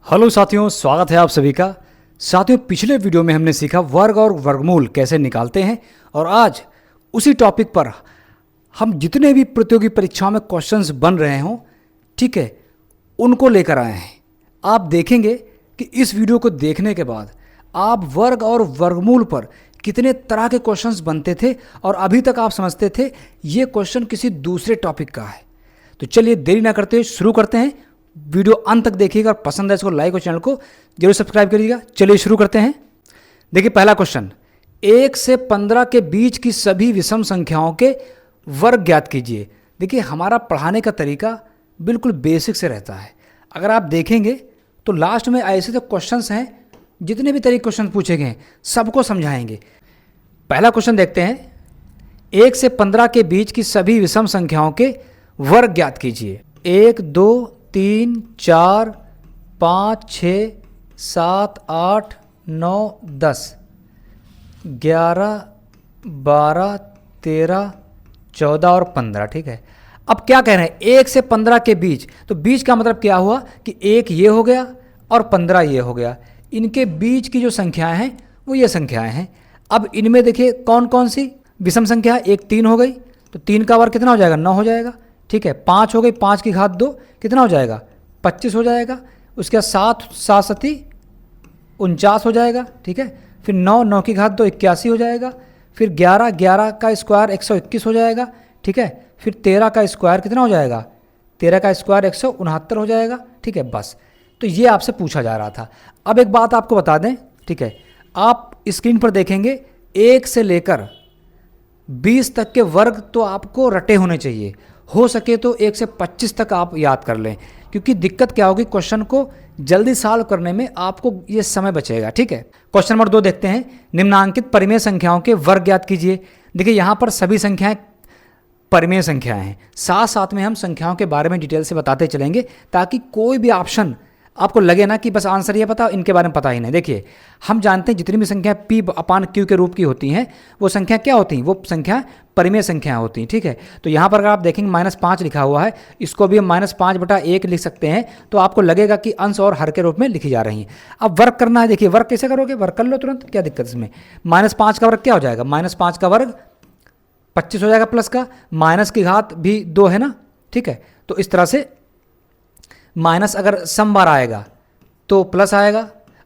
Hello साथियों, स्वागत है आप सभी का। साथियों, पिछले वीडियो में हमने सीखा वर्ग और वर्गमूल कैसे निकालते हैं और आज उसी टॉपिक पर हम जितने भी प्रतियोगी परीक्षाओं में क्वेश्चंस बन रहे हों, ठीक है, उनको लेकर आए हैं। आप देखेंगे कि इस वीडियो को देखने के बाद आप वर्ग और वर्गमूल पर कितने तरह के क्वेश्चंस बनते थे और अभी तक आप समझते थे ये क्वेश्चन किसी दूसरे टॉपिक का है। तो चलिए देरी ना करते हुए शुरू करते हैं। वीडियो अंत तक देखिएगा और पसंद है इसको लाइक और चैनल को जरूर सब्सक्राइब करिएगा। चलिए शुरू करते हैं। देखिए पहला क्वेश्चन, 1 से 15 के बीच की सभी विषम संख्याओं के वर्ग ज्ञात कीजिए। देखिए हमारा पढ़ाने का तरीका बिल्कुल बेसिक से रहता है। अगर आप देखेंगे तो लास्ट में ऐसे तो क्वेश्चंस हैं, जितने भी तरीके क्वेश्चन पूछे गए सबको समझाएंगे। पहला क्वेश्चन देखते हैं, 1 से 15 के बीच की सभी विषम संख्याओं के वर्ग ज्ञात कीजिए। 1 2 3 4 5 6 7 8 9 10 11 12 13 14 और 15। ठीक है, अब क्या कह रहे हैं 1 से 15 के बीच, तो बीच का मतलब क्या हुआ कि 1 ये हो गया और 15 ये हो गया। इनके बीच की जो संख्याएं हैं वो ये संख्याएं हैं। अब इनमें देखिए कौन कौन सी विषम संख्या है। 1 3 हो गई, तो 3 का वर्ग कितना हो जाएगा, 9 हो जाएगा। ठीक है, 5 हो गई, 5 की घात 2 कितना हो जाएगा, 25 हो जाएगा। उसके बाद 7 7 सती 49 हो जाएगा। ठीक है, फिर 9 9 की घात 2 81 हो जाएगा। फिर 11 11 का स्क्वायर 121 हो जाएगा। ठीक है, फिर 13 का स्क्वायर कितना हो जाएगा, 13 का स्क्वायर 169 हो जाएगा। ठीक है, बस तो ये आपसे पूछा जा रहा था। अब एक बात आपको बता दें, ठीक है, आप स्क्रीन पर देखेंगे 1 से लेकर 20 तक के वर्ग तो आपको रटे होने चाहिए। हो सके तो 1 से 25 तक आप याद कर लें, क्योंकि दिक्कत क्या होगी, क्वेश्चन को जल्दी सॉल्व करने में आपको ये समय बचेगा। ठीक है, क्वेश्चन नंबर 2 देखते हैं, निम्नांकित परिमेय संख्याओं के वर्ग ज्ञात कीजिए। देखिए यहाँ पर सभी संख्याएं परिमेय संख्याएं हैं। साथ साथ में हम संख्याओं के बारे में डिटेल से बताते चलेंगे, ताकि कोई भी ऑप्शन आपको लगे ना कि बस आंसर ये पता, इनके बारे में पता ही नहीं। देखिए हम जानते हैं जितनी भी संख्या P/Q के रूप की होती हैं, वो संख्या क्या होती हैं, वो संख्या परिमेय संख्या होती हैं। ठीक है, तो यहाँ पर अगर आप देखेंगे -5 लिखा हुआ है, इसको भी हम -5/1 लिख सकते हैं, तो आपको लगेगा कि अंश और हर के रूप में लिखी जा रही हैं। अब वर्ग करना है, देखिए वर्ग कैसे करोगे, वर्ग कर लो तुरंत, क्या दिक्कत इसमें। -5 का वर्ग क्या हो जाएगा, -5 का वर्ग 25 हो जाएगा, प्लस का माइनस की घात भी 2 है ना। ठीक है, तो इस तरह से माइनस अगर सम बार आएगा तो प्लस आएगा,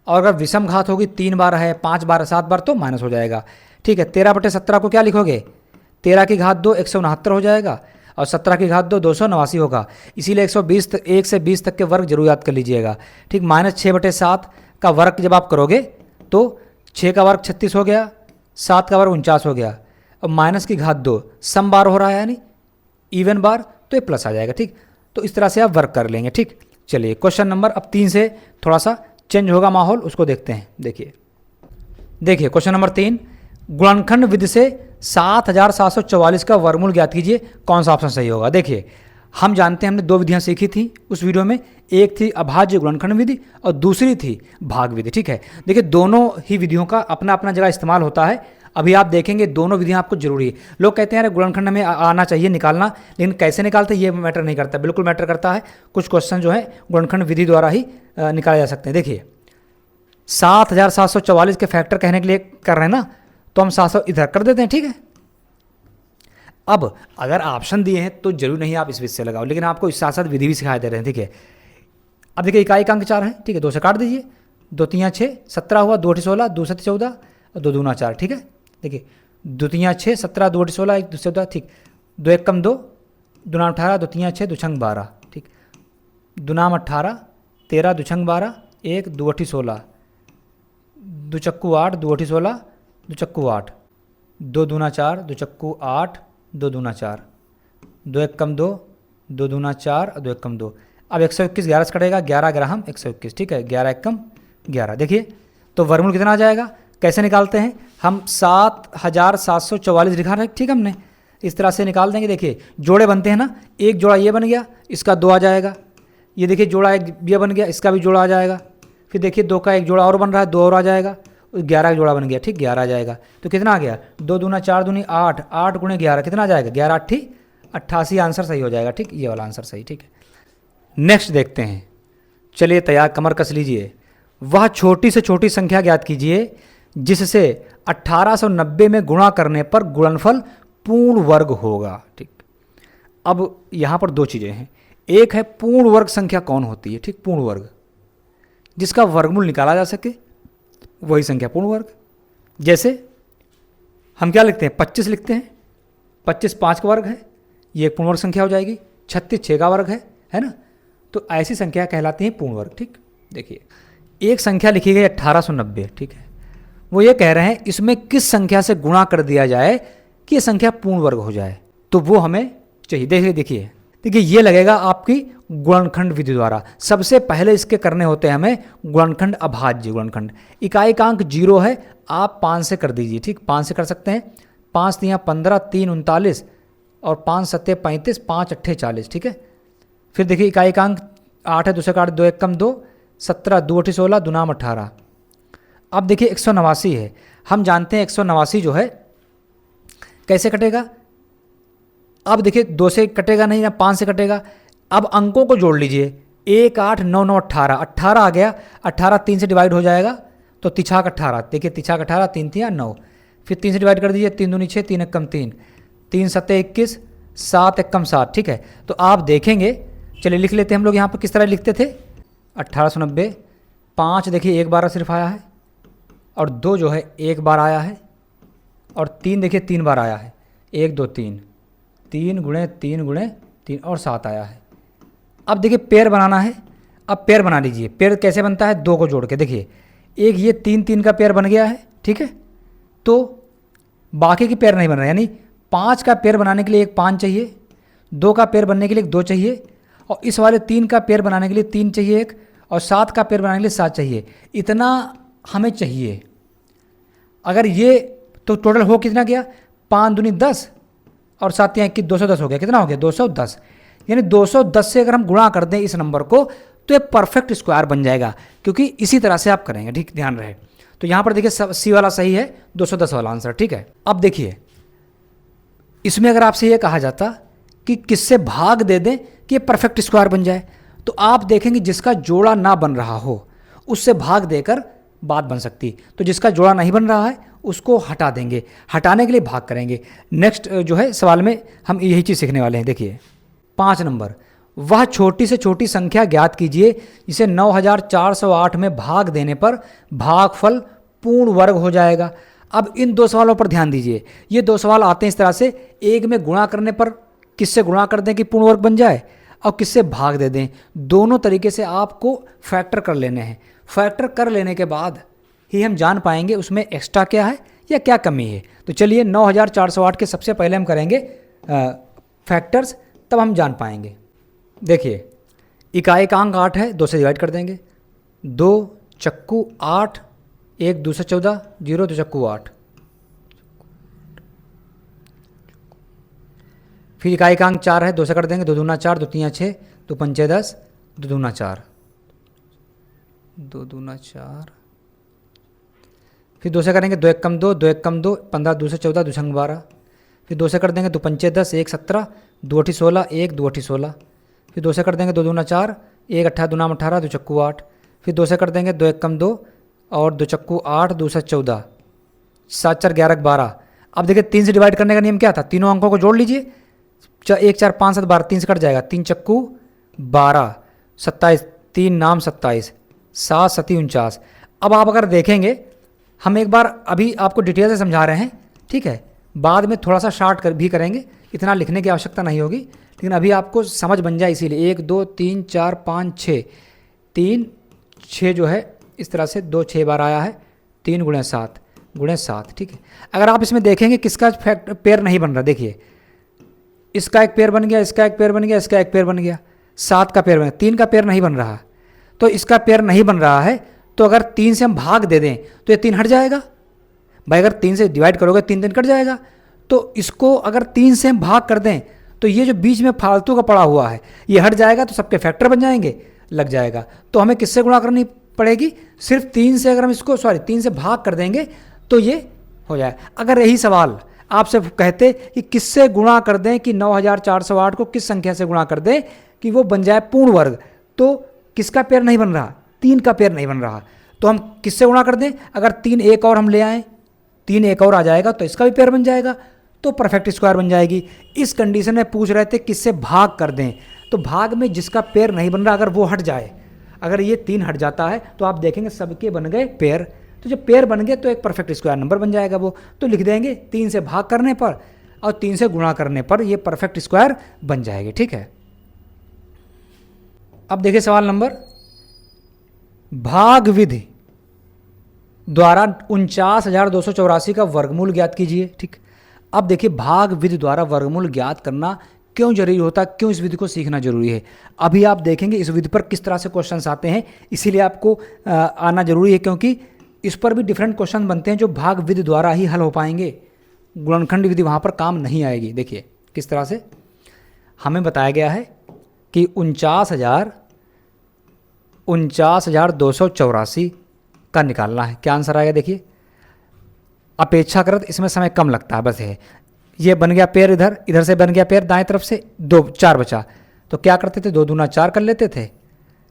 और अगर विषम घात होगी 3 बार है, 5 बार, 7 बार तो माइनस हो जाएगा। ठीक है, 13/17 को क्या लिखोगे, 13 की घात 2 169 हो जाएगा, और 17 की घात 2 289 होगा। इसीलिए 120 1 से 20 तक के वर्ग जरूर याद कर लीजिएगा। ठीक, -6/7 का वर्ग जब आप करोगे तो 6 का वर्ग 36 हो गया, 7 का वर्ग 49 हो गया, और माइनस की घात 2 सम बार हो रहा है यानी इवन बार, तो ये प्लस आ जाएगा। ठीक, तो इस तरह से आप वर्क कर लेंगे। ठीक, चलिए क्वेश्चन नंबर अब 3 से थोड़ा सा चेंज होगा माहौल, उसको देखते हैं। देखिए क्वेश्चन नंबर 3, गुणनखंड विधि से 7744 का वर्गमूल ज्ञात कीजिए। कौन सा ऑप्शन सही होगा। देखिए हम जानते हैं हमने 2 विधियां सीखी थी उस वीडियो में, एक थी अभाज्य गुणनखंड विधि और दूसरी थी भाग विधि। ठीक है, देखिए दोनों ही विधियों का अपना अपना जगह इस्तेमाल होता है। अभी आप देखेंगे दोनों विधियां आपको जरूरी है। लोग कहते हैं यार गुणनखंड में आना चाहिए निकालना, लेकिन कैसे निकालते हैं ये मैटर नहीं करता, बिल्कुल मैटर करता है। कुछ क्वेश्चन जो है गुणनखंड विधि द्वारा ही निकाले जा सकते हैं। देखिए 7744 के फैक्टर कहने के लिए कर रहे हैं ना, तो हम 700 इधर कर देते हैं। ठीक है, अब अगर ऑप्शन दिए हैं तो जरूर नहीं आप इस विधि से लगाओ, लेकिन आपको इस साथ साथ विधि भी सिखाई दे रहे हैं। ठीक है, अब देखिए इकाई का अंक 4 है। ठीक है, 2 से काट दीजिए, 2 3 6 17 हुआ, 2 8 16, 2 7 14 और 2 दूना 4। ठीक है, देखिए 2 3 6 17, 2 8 16, 1 2 14। ठीक, 2 1 कम 2, 2 9 18, 2 3 6 2 6 12। ठीक, 2 9 18, 13 2 6 12, 1 2 8 16, 2 चक्कू 8, 2 8 16, 2 चक्कू 8, 2 दूना 4, 2 चक्कू 8, 2 दूना 4, 2 1 कम 2, 2 दूना 4 और 2 1 कम 2। अब 121 11 से कटेगा, 11 ग्राम 121। ठीक है, 11 1 कम 11। देखिए तो वर्गमूल कितना आ जाएगा, कैसे निकालते हैं हम, 7744 लिखा है। ठीक है, हमने इस तरह से निकाल देंगे। देखिए जोड़े बनते हैं ना, एक जोड़ा ये बन गया, इसका 2 आ जाएगा। ये देखिए जोड़ा एक ये बन गया, इसका भी जोड़ा आ जाएगा। फिर देखिए 2 का एक जोड़ा और बन रहा है, 2 और आ जाएगा, 11 का जोड़ा बन गया। ठीक, 11 आ जाएगा। तो कितना आ गया, 2 दूना 4 दूनी 8, 8 गुणे 11 कितना आ जाएगा, 11 8 88 आंसर सही हो जाएगा। ठीक, ये वाला आंसर सही। ठीक है, नेक्स्ट देखते हैं चलिए तैयार, कमर कस लीजिए। वह छोटी से छोटी संख्या ज्ञात कीजिए जिससे 1890 में गुणा करने पर गुणनफल पूर्ण वर्ग होगा। ठीक, अब यहाँ पर दो चीज़ें हैं। एक है पूर्ण वर्ग संख्या कौन होती है, ठीक, पूर्ण वर्ग जिसका वर्गमूल निकाला जा सके, वही संख्या पूर्ण वर्ग। जैसे हम क्या लिखते हैं, 25 लिखते हैं, 25 5 का वर्ग है, ये एक पूर्ण वर्ग संख्या हो जाएगी। 36 6 का वर्ग है ना। तो ऐसी संख्या कहलाती है पूर्ण वर्ग। ठीक, देखिए एक संख्या लिखी गई 1890, ठीक है, वो ये कह रहे हैं इसमें किस संख्या से गुणा कर दिया जाए कि ये संख्या पूर्ण वर्ग हो जाए, तो वो हमें चाहिए। देखिए ये लगेगा आपकी गुणनखंड विधि द्वारा। सबसे पहले इसके करने होते हैं हमें गुणनखंड अभाज्य गुणनखंड। इकाईकांक 0 है, आप 5 से कर दीजिए। ठीक, 5 से कर सकते हैं। 5 3 15, 3 39 और 5 7 35, 5 8 40। ठीक है, फिर देखिए इकाईकांक 8 है, 2 से काट 2 1 कम 2, 17 2 8 16, 2 9 18। अब देखिए 189 है, हम जानते हैं 189 जो है कैसे कटेगा। अब देखिए 2 से कटेगा नहीं ना, 5 से कटेगा। अब अंकों को जोड़ लीजिए, 1 8 9 9 18, 18 आ गया। 18 3 से डिवाइड हो जाएगा तो तिछाक 18, देखिए तिछाक 18, 3 3 9, फिर 3 से डिवाइड कर दीजिए, 3 दूनी 6, 3 1 कम 3, 3 7 21, 7 1 कम 7। ठीक है, तो आप देखेंगे, चलिए लिख लेते हैं हम लोग यहाँ पर किस तरह लिखते थे। 1890, 5 देखिए 1 बार सिर्फ आया है, और 2 जो है 1 बार आया है, और 3 देखिए 3 बार आया है, 1 2 3, 3 गुणे 3 गुणे 3 और 7 आया है। अब देखिए पेयर बनाना है, अब पेयर बना लीजिए। पेयर कैसे बनता है, 2 को जोड़ के। देखिए एक ये 3 3 का पेयर बन गया है, ठीक है, तो बाकी की पेयर नहीं बन रहा, यानी 5 का पेयर बनाने के लिए एक 5 चाहिए, 2 का पेयर बनने के लिए एक 2 चाहिए, और इस वाले 3 का पेयर बनाने के लिए 3 चाहिए एक, और 7 का पेयर बनाने के लिए 7 चाहिए। इतना हमें चाहिए। अगर ये तो टोटल हो कितना गया, 5 दूनी 10 और 7 यहाँ 21, 210 हो गया। कितना हो गया, 210। यानी 210 से अगर हम गुणा कर दें इस नंबर को तो ये परफेक्ट स्क्वायर बन जाएगा, क्योंकि इसी तरह से आप करेंगे। ठीक, ध्यान रहे। तो यहाँ पर देखिए सी वाला सही है, 210 वाला आंसर। ठीक है, अब देखिए इसमें अगर आपसे ये कहा जाता कि किससे भाग दे दें कि ये परफेक्ट स्क्वायर बन जाए, तो आप देखेंगे जिसका जोड़ा ना बन रहा हो उससे भाग देकर बात बन सकती। तो जिसका जोड़ा नहीं बन रहा है उसको हटा देंगे, हटाने के लिए भाग करेंगे। नेक्स्ट जो है सवाल में हम यही चीज़ सीखने वाले हैं। देखिए 5 नंबर, वह छोटी से छोटी संख्या ज्ञात कीजिए जिसे 9408 में भाग देने पर भागफल पूर्ण वर्ग हो जाएगा। अब इन 2 सवालों पर ध्यान दीजिए। ये 2 सवाल आते हैं इस तरह से, एक में गुणा करने पर किससे गुणा कर दें कि पूर्ण वर्ग बन जाए, और किससे भाग दे दें। दोनों तरीके से आपको फैक्टर कर लेने हैं। फैक्टर कर लेने के बाद ही हम जान पाएंगे उसमें एक्स्ट्रा क्या है या क्या कमी है। तो चलिए 9408 के सबसे पहले हम करेंगे फैक्टर्स, तब हम जान पाएंगे। देखिए इकाईकांक 8 है, 2 से डिवाइड कर देंगे। 2 चक्कू 8, 1 2 से 14, 0 2 चक्कू 8। फिर इकाईकांक 4 है, 2 से कर देंगे। 2 दूना 4, 2 3 6, 2 पंचे 10, 2 दूना 4, 2 दूना 4। फिर 2 से करेंगे, 2 1 कम 2, 2 1 कम 2, 15 2 से 14, 2 संग 12। फिर 2 से कर देंगे, 2 पंचे 10, 1 17, 2 8 16, 1 2 8 16। फिर 2 से कर देंगे, 2 दूना 4, 1 18 2 नाम 18, 2 चक्कू 8। फिर 2 से कर देंगे, 2 1 कम 2 और 2 चक्कू 8, 2 से 14, 7 4 11 12। अब देखिए 3 से डिवाइड करने का नियम क्या था, तीनों अंकों को जोड़ लीजिए। 1 4 5 7 12, 3 से कट जाएगा, 3 चक्कू 12, 27, 3 नाम 27, 7 7 49। अब आप अगर देखेंगे, हम एक बार अभी आपको डिटेल से समझा रहे हैं, ठीक है, बाद में थोड़ा सा शार्ट भी करेंगे, इतना लिखने की आवश्यकता नहीं होगी, लेकिन अभी आपको समझ बन जाए इसीलिए। 1 2 3 4 5 6, 3 6 जो है इस तरह से 2 6 बार आया है, 3 गुणे 7 गुणे 7। ठीक है, अगर आप इसमें देखेंगे किसका पेयर नहीं बन रहा, देखिए इसका एक पेयर बन गया, इसका एक पेयर बन गया, इसका एक पेयर बन गया, 7 का पेयर बन गया, 3 का पेयर नहीं बन रहा। तो इसका पेयर नहीं बन रहा है, तो अगर 3 से हम भाग दे दें तो ये 3 हट जाएगा भाई। अगर 3 से डिवाइड करोगे 3 3 कट जाएगा। तो इसको अगर 3 से हम भाग कर दें तो ये जो बीच में फालतू का पड़ा हुआ है ये हट जाएगा, तो सबके फैक्टर बन जाएंगे, लग जाएगा। तो हमें किससे गुणा करनी पड़ेगी, सिर्फ 3 से। अगर हम इसको 3 से भाग कर देंगे तो ये हो जाए। अगर यही सवाल आपसे कहते कि किससे गुणा कर दें कि 9408 को किस संख्या से गुणा कर दें कि वो बन जाए पूर्ण वर्ग, तो किसका पेयर नहीं बन रहा, 3 का पेयर नहीं बन रहा, तो हम किससे गुणा कर दें, अगर 3 एक और हम ले आएँ, 3 एक और आ जाएगा तो इसका भी पेयर बन जाएगा, तो परफेक्ट स्क्वायर बन जाएगी। इस कंडीशन में पूछ रहे थे किससे भाग कर दें, तो भाग में जिसका पेयर नहीं बन रहा अगर वो हट जाए, अगर ये 3 हट जाता है तो आप देखेंगे सबके बन गए पेयर, तो जब पेयर बन गए तो एक परफेक्ट स्क्वायर नंबर बन जाएगा वो, तो लिख देंगे 3 से भाग करने पर और 3 से गुणा करने पर ये परफेक्ट स्क्वायर बन जाएगी। ठीक है, अब देखिए सवाल नंबर, भाग विधि द्वारा 49,284 का वर्गमूल ज्ञात कीजिए। ठीक, अब देखिए भाग विधि द्वारा वर्गमूल ज्ञात करना क्यों जरूरी होता है, क्यों इस विधि को सीखना जरूरी है, अभी आप देखेंगे इस विधि पर किस तरह से क्वेश्चंस आते हैं, इसीलिए आपको आना जरूरी है, क्योंकि इस पर भी डिफरेंट क्वेश्चन बनते हैं जो भाग विधि द्वारा ही हल हो पाएंगे, गुणनखंड विधि वहाँ पर काम नहीं आएगी। देखिए किस तरह से हमें बताया गया है कि 49,284 का निकालना है, क्या आंसर आएगा, देखिए अपेक्षाकृत इसमें समय कम लगता है, बस है ये बन गया पेयर, इधर से बन गया पेयर दाएं तरफ से, 2 4 बचा, तो क्या करते थे 2 दूना 4 कर लेते थे,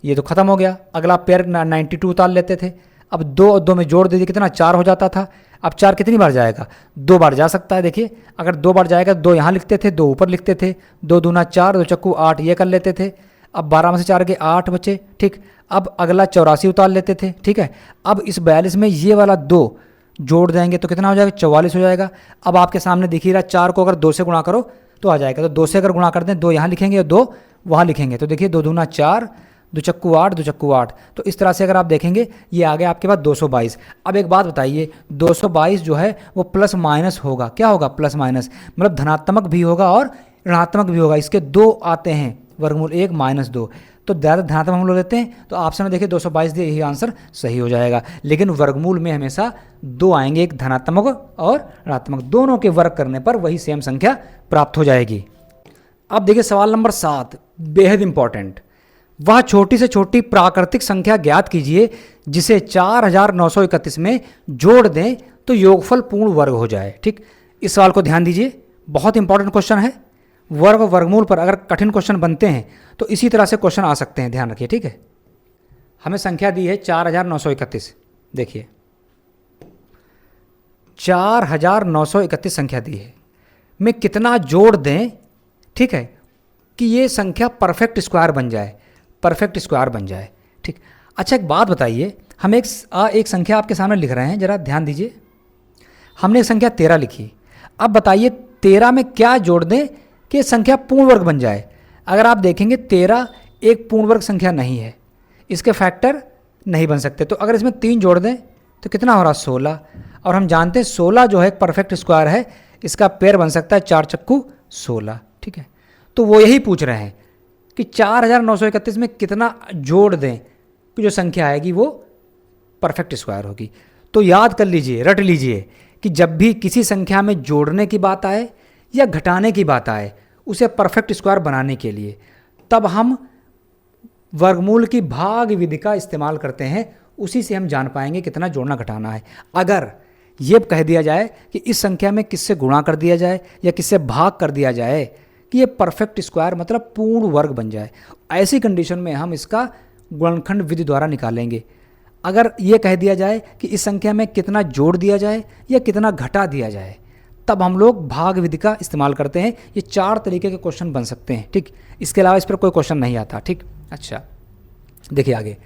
ये तो खत्म हो गया, अगला पेयर 92 उतार लेते थे, अब 2 और 2 में जोड़ दीजिए कितना 4 हो जाता था, अब 4 कितनी बार जाएगा, 2 बार जा सकता है। देखिए अगर 2 बार जाएगा 2 यहाँ लिखते थे, 2 ऊपर लिखते थे, 2 दूना 4, 2 चक्कू 8 ये कर लेते थे, अब 12 में से 4 के 8 बचे। ठीक, अब अगला 84 उतार लेते थे। ठीक है, अब इस 42 में ये वाला 2 जोड़ देंगे तो कितना हो जाएगा, 44 हो जाएगा। अब आपके सामने दिख ही रहा 4 को अगर 2 से गुणा करो तो आ जाएगा, तो 2 से अगर गुणा कर दें 2 यहाँ लिखेंगे और 2 वहाँ लिखेंगे, तो देखिए 2 दूना 4, 2 चक्कू 8, 2 चक्कू 8, तो इस तरह से अगर आप देखेंगे ये आ गया आपके पास 222। अब एक बात बताइए, 222 जो है वो प्लस माइनस होगा, क्या होगा प्लस माइनस, मतलब धनात्मक भी होगा और ऋणात्मक भी होगा, इसके 2 आते हैं, वर्गमूल 1 माइनस 2, तो ज़्यादा धनात्मक हम लोग लेते हैं, तो ऑप्शन में देखिए 222 दिए, यही आंसर सही हो जाएगा। लेकिन वर्गमूल में हमेशा 2 आएंगे, एक धनात्मक और ऋणात्मक, दोनों के वर्ग करने पर वही सेम संख्या प्राप्त हो जाएगी। अब देखिए सवाल नंबर 7, बेहद इंपॉर्टेंट, वह छोटी से छोटी प्राकृतिक संख्या ज्ञात कीजिए जिसे 4931 में जोड़ दें तो योगफल पूर्ण वर्ग हो जाए। ठीक, इस सवाल को ध्यान दीजिए, बहुत इंपॉर्टेंट क्वेश्चन है, वर्ग वर्गमूल पर अगर कठिन क्वेश्चन बनते हैं तो इसी तरह से क्वेश्चन आ सकते हैं, ध्यान रखिए। ठीक है, हमें संख्या दी है 4931, देखिए 4931 संख्या दी है, में कितना जोड़ दें, ठीक है, कि ये संख्या परफेक्ट स्क्वायर बन जाए, परफेक्ट स्क्वायर बन जाए। ठीक, अच्छा एक बात बताइए, हम एक संख्या आपके सामने लिख रहे हैं, जरा ध्यान दीजिए, हमने एक संख्या 13 लिखी, अब बताइए 13 में क्या जोड़ दें कि संख्या पूर्ण वर्ग बन जाए। अगर आप देखेंगे 13 एक पूर्ण वर्ग संख्या नहीं है, इसके फैक्टर नहीं बन सकते, तो अगर इसमें 3 जोड़ दें तो कितना हो रहा 16, और हम जानते हैं 16 जो है एक परफेक्ट स्क्वायर है, इसका पेयर बन सकता है 4 चक्कू 16। ठीक है, तो वो यही पूछ रहे हैं कि 4931 में कितना जोड़ दें कि जो संख्या आएगी वो परफेक्ट स्क्वायर होगी। तो याद कर लीजिए, रट लीजिए कि जब भी किसी संख्या में जोड़ने की बात आए या घटाने की बात आए उसे परफेक्ट स्क्वायर बनाने के लिए, तब हम वर्गमूल की भाग विधि का इस्तेमाल करते हैं, उसी से हम जान पाएंगे कितना जोड़ना घटाना है। अगर ये कह दिया जाए कि इस संख्या में किससे गुणा कर दिया जाए या किससे भाग कर दिया जाए कि ये परफेक्ट स्क्वायर मतलब पूर्ण वर्ग बन जाए, ऐसी कंडीशन में हम इसका गुणनखंड विधि द्वारा निकालेंगे। अगर ये कह दिया जाए कि इस संख्या में कितना जोड़ दिया जाए या कितना घटा दिया जाए, तब हम लोग भाग विधि का इस्तेमाल करते हैं। ये 4 तरीके के क्वेश्चन बन सकते हैं। ठीक, इसके अलावा इस पर कोई क्वेश्चन नहीं आता। ठीक, अच्छा देखिए आगे,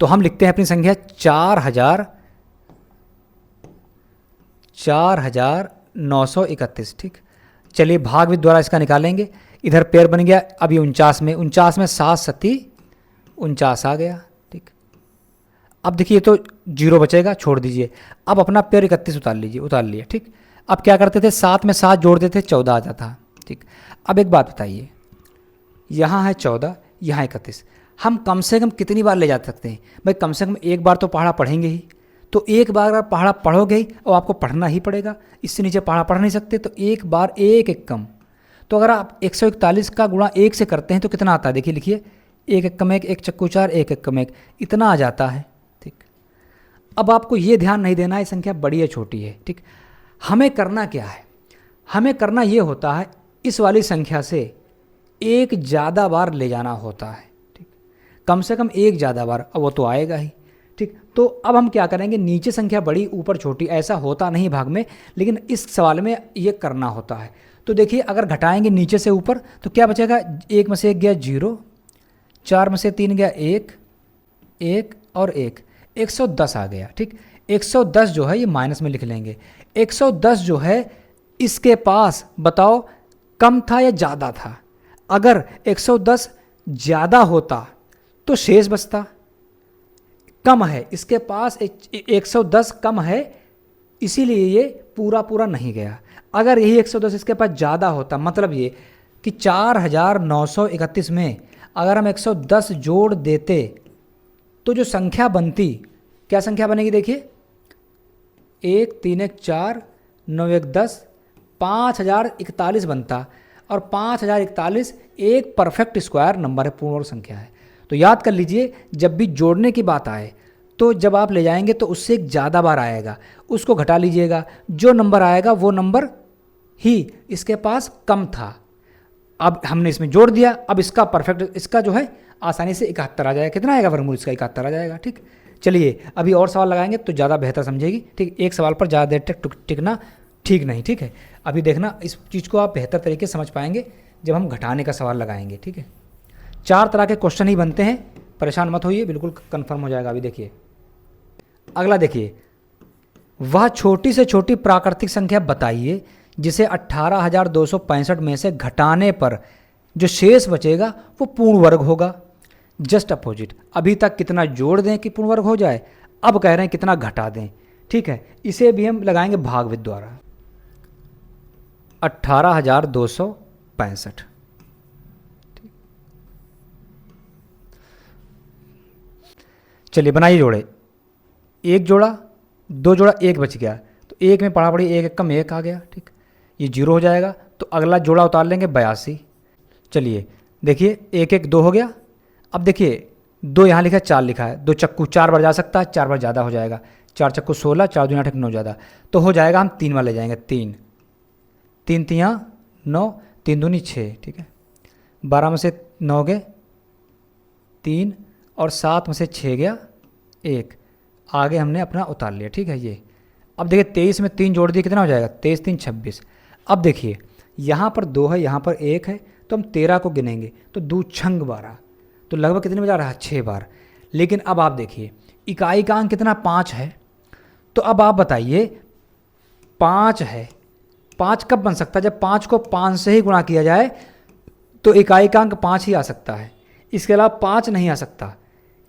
तो हम लिखते हैं अपनी संख्या 4931। ठीक, चलिए भाग विधि द्वारा इसका निकालेंगे। इधर पेयर बन गया, अब ये 49 में 7 सती 49 आ गया। ठीक, अब देखिए तो 0 बचेगा, छोड़ दीजिए। अब अपना पेयर 31 उतार लीजिए, उतार लिया। ठीक, अब क्या करते थे 7 में 7 जोड़ देते, 14 आ जाता। ठीक, अब एक बात बताइए, यहाँ है 14, यहाँ 31, हम कम से कम कितनी बार ले जा सकते हैं भाई? कम से कम एक बार तो पहाड़ा पढ़ेंगे ही, तो एक बार अगर पहाड़ा पढ़ोगे ही और आपको पढ़ना ही पड़ेगा, इससे नीचे पहाड़ा पढ़ नहीं सकते, तो एक बार एक कम। तो अगर आप 141 का गुणा 1 से करते हैं तो कितना आता है? देखिए लिखिए, 1 1 कम 1, 1 चक्कू 4, 1 1 कम 1, इतना आ जाता है। ठीक, अब आपको ये ध्यान नहीं देना है संख्या बड़ी या छोटी है। ठीक, हमें करना क्या है? हमें करना ये होता है इस वाली संख्या से एक ज़्यादा बार ले जाना होता है। ठीक, कम से कम एक ज़्यादा बार, अब वो तो आएगा ही। ठीक, तो अब हम क्या करेंगे, नीचे संख्या बड़ी ऊपर छोटी, ऐसा होता नहीं भाग में, लेकिन इस सवाल में ये करना होता है। तो देखिए अगर घटाएंगे नीचे से ऊपर तो क्या बचेगा, 1 में से 1 गया 0, 4 में से 3 गया 1, 1 और 1, 110 आ गया। ठीक, 110 जो है ये माइनस में लिख लेंगे। 110 जो है इसके पास बताओ कम था या ज़्यादा था। अगर 110 ज़्यादा होता तो शेष बचता, कम है इसके पास 110 कम है, इसीलिए ये पूरा पूरा नहीं गया। अगर यही 110 इसके पास ज़्यादा होता, मतलब ये कि 4931 में अगर हम 110 जोड़ देते तो जो संख्या बनती, क्या संख्या बनेगी देखिए, 1 3 1 4 9 1 10, 5041 बनता। और 5041 एक परफेक्ट स्क्वायर नंबर है, पूर्ण वर्ग संख्या है। तो याद कर लीजिए, जब भी जोड़ने की बात आए तो जब आप ले जाएंगे तो उससे एक ज़्यादा बार आएगा, उसको घटा लीजिएगा, जो नंबर आएगा वो नंबर ही इसके पास कम था। अब हमने इसमें जोड़ दिया, अब इसका परफेक्ट, इसका जो है आसानी से 71 आ जाएगा। कितना आएगा वर्गमूल इसका, 71 आ जाएगा। ठीक, चलिए अभी और सवाल लगाएंगे तो ज़्यादा बेहतर समझेगी। ठीक, एक सवाल पर ज़्यादा देर तक टिकना ठीक नहीं। ठीक है, अभी देखना इस चीज़ को आप बेहतर तरीके से समझ पाएंगे जब हम घटाने का सवाल लगाएंगे। ठीक है, 4 तरह के क्वेश्चन ही बनते हैं, परेशान मत होइए, बिल्कुल कंफर्म हो जाएगा। अभी देखिए अगला, देखिए वह छोटी से छोटी प्राकृतिक संख्या बताइए जिसे 18,265 में से घटाने पर जो शेष बचेगा वो पूर्ण वर्ग होगा। जस्ट अपोजिट, अभी तक कितना जोड़ दें कि पूर्ण वर्ग हो जाए, अब कह रहे हैं कितना घटा दें। ठीक है, इसे भी हम लगाएंगे भागविद द्वारा, 18,265। चलिए बनाइए जोड़े, एक जोड़ा, दो जोड़ा, एक बच गया, तो एक में पड़ा पड़ी, एक कम एक आ गया। ठीक, ये 0 हो जाएगा, तो अगला जोड़ा उतार लेंगे 82। चलिए देखिए 1 1 2 हो गया। अब देखिए 2 यहाँ लिखा है, 4 लिखा है, 2 चक्कू 4 बार जा सकता है, 4 बार ज़्यादा हो जाएगा, 4 चक्कू 16, 4 दूनी 8 9 ज़्यादा, तो हो जाएगा, हम 3 वाले जाएंगे, 3 3 3 9, 3 दूनी 6। ठीक है, 12 में से 9 गए 3, और 7 में से 6 गया 1, आगे हमने अपना उतार लिया। ठीक है, ये अब देखिए 23 में 3 जोड़ दिए, कितना हो जाएगा, 23 3 26। अब देखिए यहाँ पर 2 है, यहाँ पर 1 है, तो हम 13 को गिनेंगे तो 2 छंग 12, तो लगभग कितने में जा रहा है, 6 बार। लेकिन अब आप देखिए इकाई का अंक कितना, 5 है, तो अब आप बताइए 5 है, 5 कब बन सकता है, जब 5 को 5 से ही गुणा किया जाए तो इकाई का अंक 5 ही आ सकता है, इसके अलावा 5 नहीं आ सकता।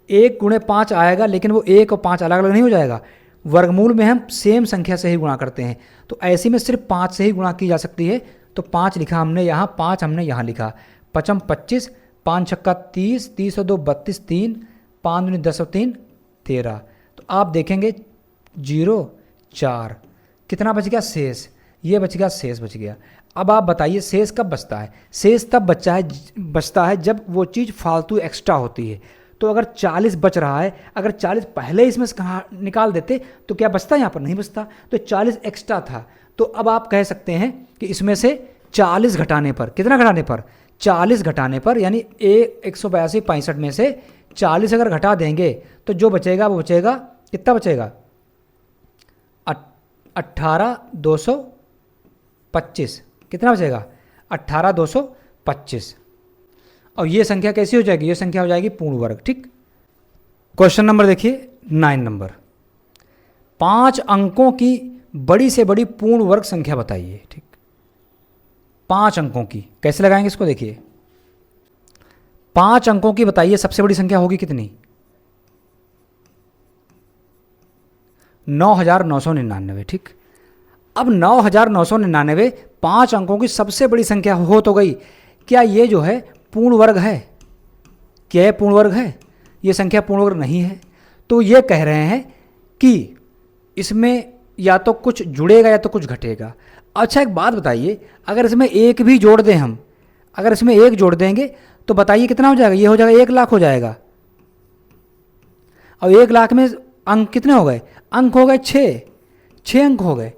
1 गुणे 5 आएगा, लेकिन वो 1 और 5 अलग अलग नहीं हो जाएगा। वर्गमूल में हम सेम संख्या से ही गुणा करते हैं, तो ऐसे में सिर्फ 5 से ही गुणा की जा सकती है। तो 5 लिखा हमने यहाँ, 5 हमने यहाँ लिखा, 5 25, 5 छक्का 30, 30 और 2 32, 3 5 दूनी 10 और 3 13। तो आप देखेंगे 0 4, कितना बच गया, शेष, ये बच गया, शेष बच गया। अब आप बताइए शेष कब बचता है, शेष तब बचता है जब वो चीज़ फालतू एक्स्ट्रा होती है। तो अगर 40 बच रहा है, अगर 40 पहले इसमें से निकाल देते तो क्या बचता, यहाँ पर नहीं बचता, तो 40 एक्स्ट्रा था। तो अब आप कह सकते हैं कि इसमें से 40 घटाने पर, कितना घटाने पर, 40 घटाने पर, यानी 182 65 में से 40 अगर घटा देंगे तो जो बचेगा वो बचेगा, कितना बचेगा, 18,225। कितना बचेगा, 18,225। और ये संख्या कैसी हो जाएगी, ये संख्या हो जाएगी पूर्ण वर्ग। ठीक, क्वेश्चन नंबर देखिए 9 नंबर, 5 अंकों की बड़ी से बड़ी पूर्ण वर्ग संख्या बताइए। ठीक, 5 अंकों की कैसे लगाएंगे इसको, देखिए 5 अंकों की बताइए सबसे बड़ी संख्या होगी कितनी, 9,999। ठीक, अब 9,999 5 अंकों की सबसे बड़ी संख्या हो तो गई, क्या ये जो है पूर्ण वर्ग है, क्या ये पूर्ण वर्ग है, ये संख्या पूर्ण वर्ग नहीं है। तो ये कह रहे हैं कि इसमें या तो कुछ जुड़ेगा या तो कुछ घटेगा। अच्छा एक बात बताइए, अगर इसमें एक भी जोड़ दें हम, अगर इसमें एक जोड़ देंगे तो बताइए कितना हो जाएगा, ये हो जाएगा 1 लाख हो जाएगा। और 1 लाख में अंक कितने हो गए, अंक हो गए 6 अंक हो गए।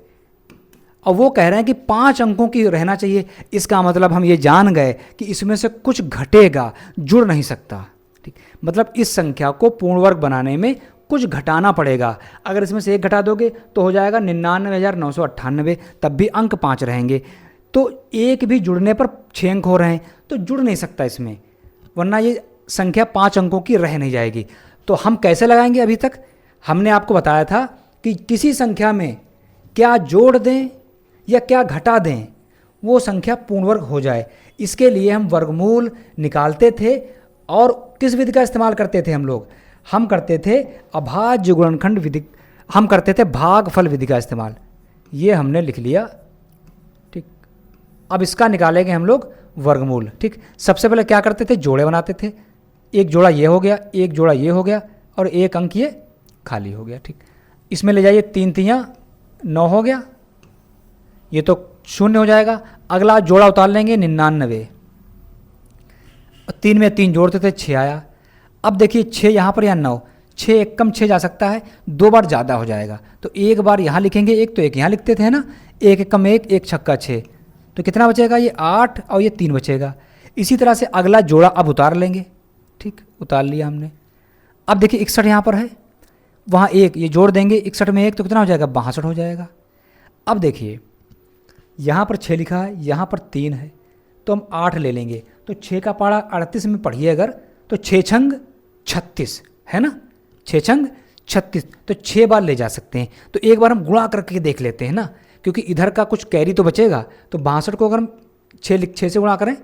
और वो कह रहे हैं कि 5 अंकों की रहना चाहिए, इसका मतलब हम ये जान गए कि इसमें से कुछ घटेगा, जुड़ नहीं सकता। ठीक, मतलब इस संख्या को पूर्ण वर्ग बनाने में कुछ घटाना पड़ेगा। अगर इसमें से एक घटा दोगे तो हो जाएगा 99,998, तब भी अंक 5 रहेंगे। तो एक भी जुड़ने पर 6 अंक हो रहे हैं, तो जुड़ नहीं सकता इसमें, वरना ये संख्या 5 अंकों की रह नहीं जाएगी। तो हम कैसे लगाएंगे? अभी तक हमने आपको बताया था कि किसी संख्या में क्या जोड़ दें या क्या घटा दें वो संख्या पूर्ण वर्ग हो जाए। इसके लिए हम वर्गमूल निकालते थे और किस विधि का इस्तेमाल करते थे हम लोग? हम करते थे अभाज्य गुणनखंड विधि, हम करते थे भागफल विधि का इस्तेमाल। ये हमने लिख लिया, ठीक। अब इसका निकालेंगे हम लोग वर्गमूल, ठीक। सबसे पहले क्या करते थे? जोड़े बनाते थे। एक जोड़ा ये हो गया, एक जोड़ा ये हो गया और एक अंक ये खाली हो गया, ठीक। इसमें ले जाइए 3 तियाँ 9 हो गया, ये तो 0 हो जाएगा। अगला जोड़ा उतार लेंगे 99, 3 में 3 जोड़ते थे 6 आया। अब देखिए 6 यहाँ पर या 9, 6 एक कम 6 जा सकता है, 2 बार ज़्यादा हो जाएगा, तो एक बार यहाँ लिखेंगे, एक तो एक यहाँ लिखते थे ना, एक एक कम एक, एक छक्का 6, तो कितना बचेगा? ये 8 और ये 3 बचेगा। इसी तरह से अगला जोड़ा अब उतार लेंगे, ठीक, उतार लिया हमने। अब देखिए 61 यहाँ पर है, वहाँ एक, ये जोड़ देंगे 61 में एक, तो कितना हो जाएगा? 62 हो जाएगा। अब देखिए यहाँ पर 6 लिखा है, यहाँ पर 3 है, तो हम 8 ले लेंगे, तो 6 का पारा 38 में पढ़िए अगर, तो 6 छंग 36 है ना, 6 छंग 36, तो 6 बार ले जा सकते हैं। तो एक बार हम गुणा करके देख लेते हैं ना, क्योंकि इधर का कुछ कैरी तो बचेगा। तो 62 को अगर हम 6 से गुणा करें,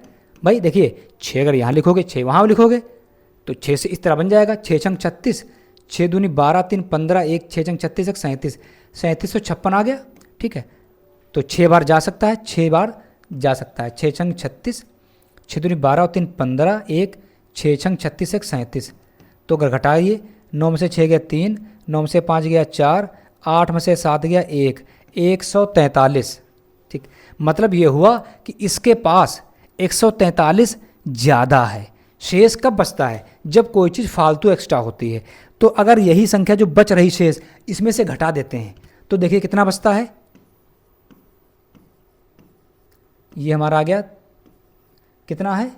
भाई देखिए 6 अगर यहाँ लिखोगे 6 वहाँ लिखोगे, तो 6 से इस तरह बन जाएगा 6 छंग 36, 6 दूनी 12, 3 15, 1 6 छंग 36, 1 37, 3756 आ गया, ठीक है। तो 6 बार जा सकता है, 6 बार जा सकता है, 6 छंग 36, 6 दूनी 12 और 3 15, 1 6 छंग 36, 1 37। तो अगर घटाइए 9 में से 6 गया 3, 9 में से 5 गया 4, 8 में से 7 गया 1, 143, ठीक। मतलब ये हुआ कि इसके पास 143 ज़्यादा है। शेष कब बचता है? जब कोई चीज़ फालतू एक्स्ट्रा होती है। तो अगर यही संख्या जो बच रही शेष, इसमें से घटा देते हैं, तो देखिए कितना बचता है। ये हमारा आ गया, कितना है?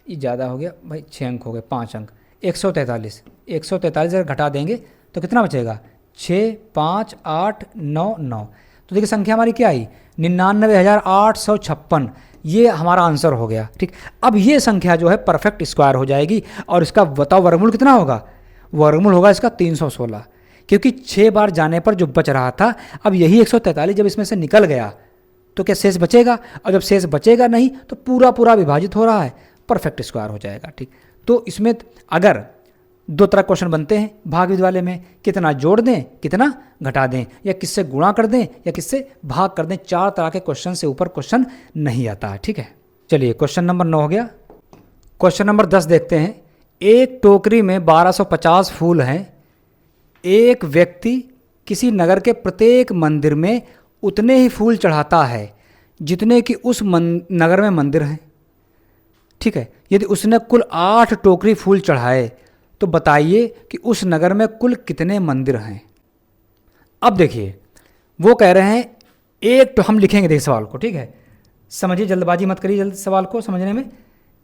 ये ज़्यादा हो गया भाई, 6 अंक हो गए, 5 अंक, 143, 143 अगर घटा देंगे तो कितना बचेगा? 6 5 8 9 9। तो देखिए संख्या हमारी क्या आई? 99,856। ये हमारा आंसर हो गया, ठीक। अब ये संख्या जो है परफेक्ट स्क्वायर हो जाएगी, और इसका बताओ वर्गमूल कितना होगा? वर्गमूल होगा इसका 316, क्योंकि 6 बार जाने पर जो बच रहा था, अब यही 143 जब इसमें से निकल गया तो क्या शेष बचेगा? और जब शेष बचेगा नहीं तो पूरा पूरा विभाजित हो रहा है, परफेक्ट स्क्वायर हो जाएगा, ठीक। तो इसमें अगर 2 तरह क्वेश्चन बनते हैं भाग विधि वाले में, कितना जोड़ दें, कितना घटा दें, या किससे गुणा कर दें या किससे भाग कर दें। 4 तरह के क्वेश्चन से ऊपर क्वेश्चन नहीं आता है, ठीक है। चलिए क्वेश्चन नंबर 9 हो गया। क्वेश्चन नंबर 10 देखते हैं। एक टोकरी में 1250 फूल हैं। एक व्यक्ति किसी नगर के प्रत्येक मंदिर में उतने ही फूल चढ़ाता है जितने कि उस नगर में मंदिर हैं, ठीक है। यदि उसने कुल 8 टोकरी फूल चढ़ाए तो बताइए कि उस नगर में कुल कितने मंदिर हैं। अब देखिए वो कह रहे हैं एक, तो हम लिखेंगे देखिए सवाल को, ठीक है। समझिए, जल्दबाजी मत करिए जल्द सवाल को समझने में।